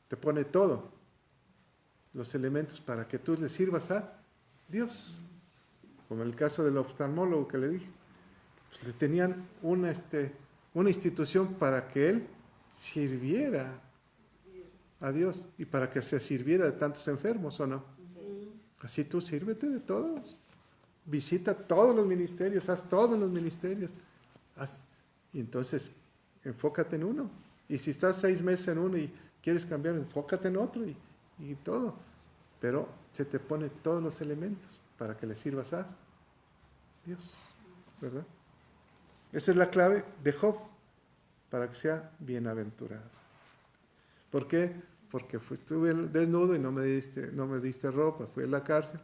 Te pone todo, los elementos para que tú le sirvas a Dios. Como el caso del oftalmólogo que le dije. Pues, le tenían una institución para que él sirviera a Dios y para que se sirviera de tantos enfermos, ¿o no? Así tú sírvete de todos. Visita todos los ministerios, haz todos los ministerios. Y entonces, enfócate en uno. Y si estás 6 meses en uno y quieres cambiar, enfócate en otro y todo. Pero se te pone todos los elementos para que le sirvas a Dios, ¿verdad? Esa es la clave de Job, para que sea bienaventurado. ¿Por qué? Porque estuve desnudo y no me diste ropa, fui a la cárcel.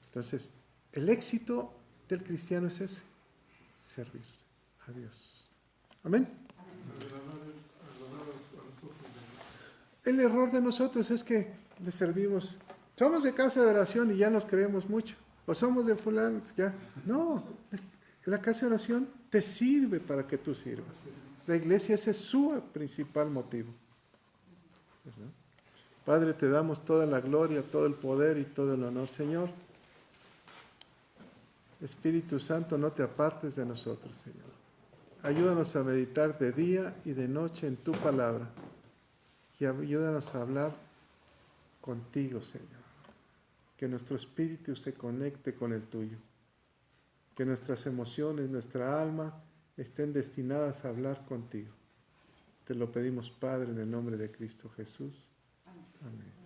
Entonces, el éxito del cristiano es ese, servir a Dios. Amén. El error de nosotros es que le servimos. Somos de casa de oración y ya nos creemos mucho. O somos de fulano, ya. No, la casa de oración te sirve para que tú sirvas. La iglesia, ese es su principal motivo. ¿Verdad? Padre, te damos toda la gloria, todo el poder y todo el honor, Señor. Espíritu Santo, no te apartes de nosotros, Señor. Ayúdanos a meditar de día y de noche en tu palabra. Y ayúdanos a hablar contigo, Señor. Que nuestro espíritu se conecte con el tuyo. Que nuestras emociones, nuestra alma estén destinadas a hablar contigo. Te lo pedimos, Padre, en el nombre de Cristo Jesús. Amén.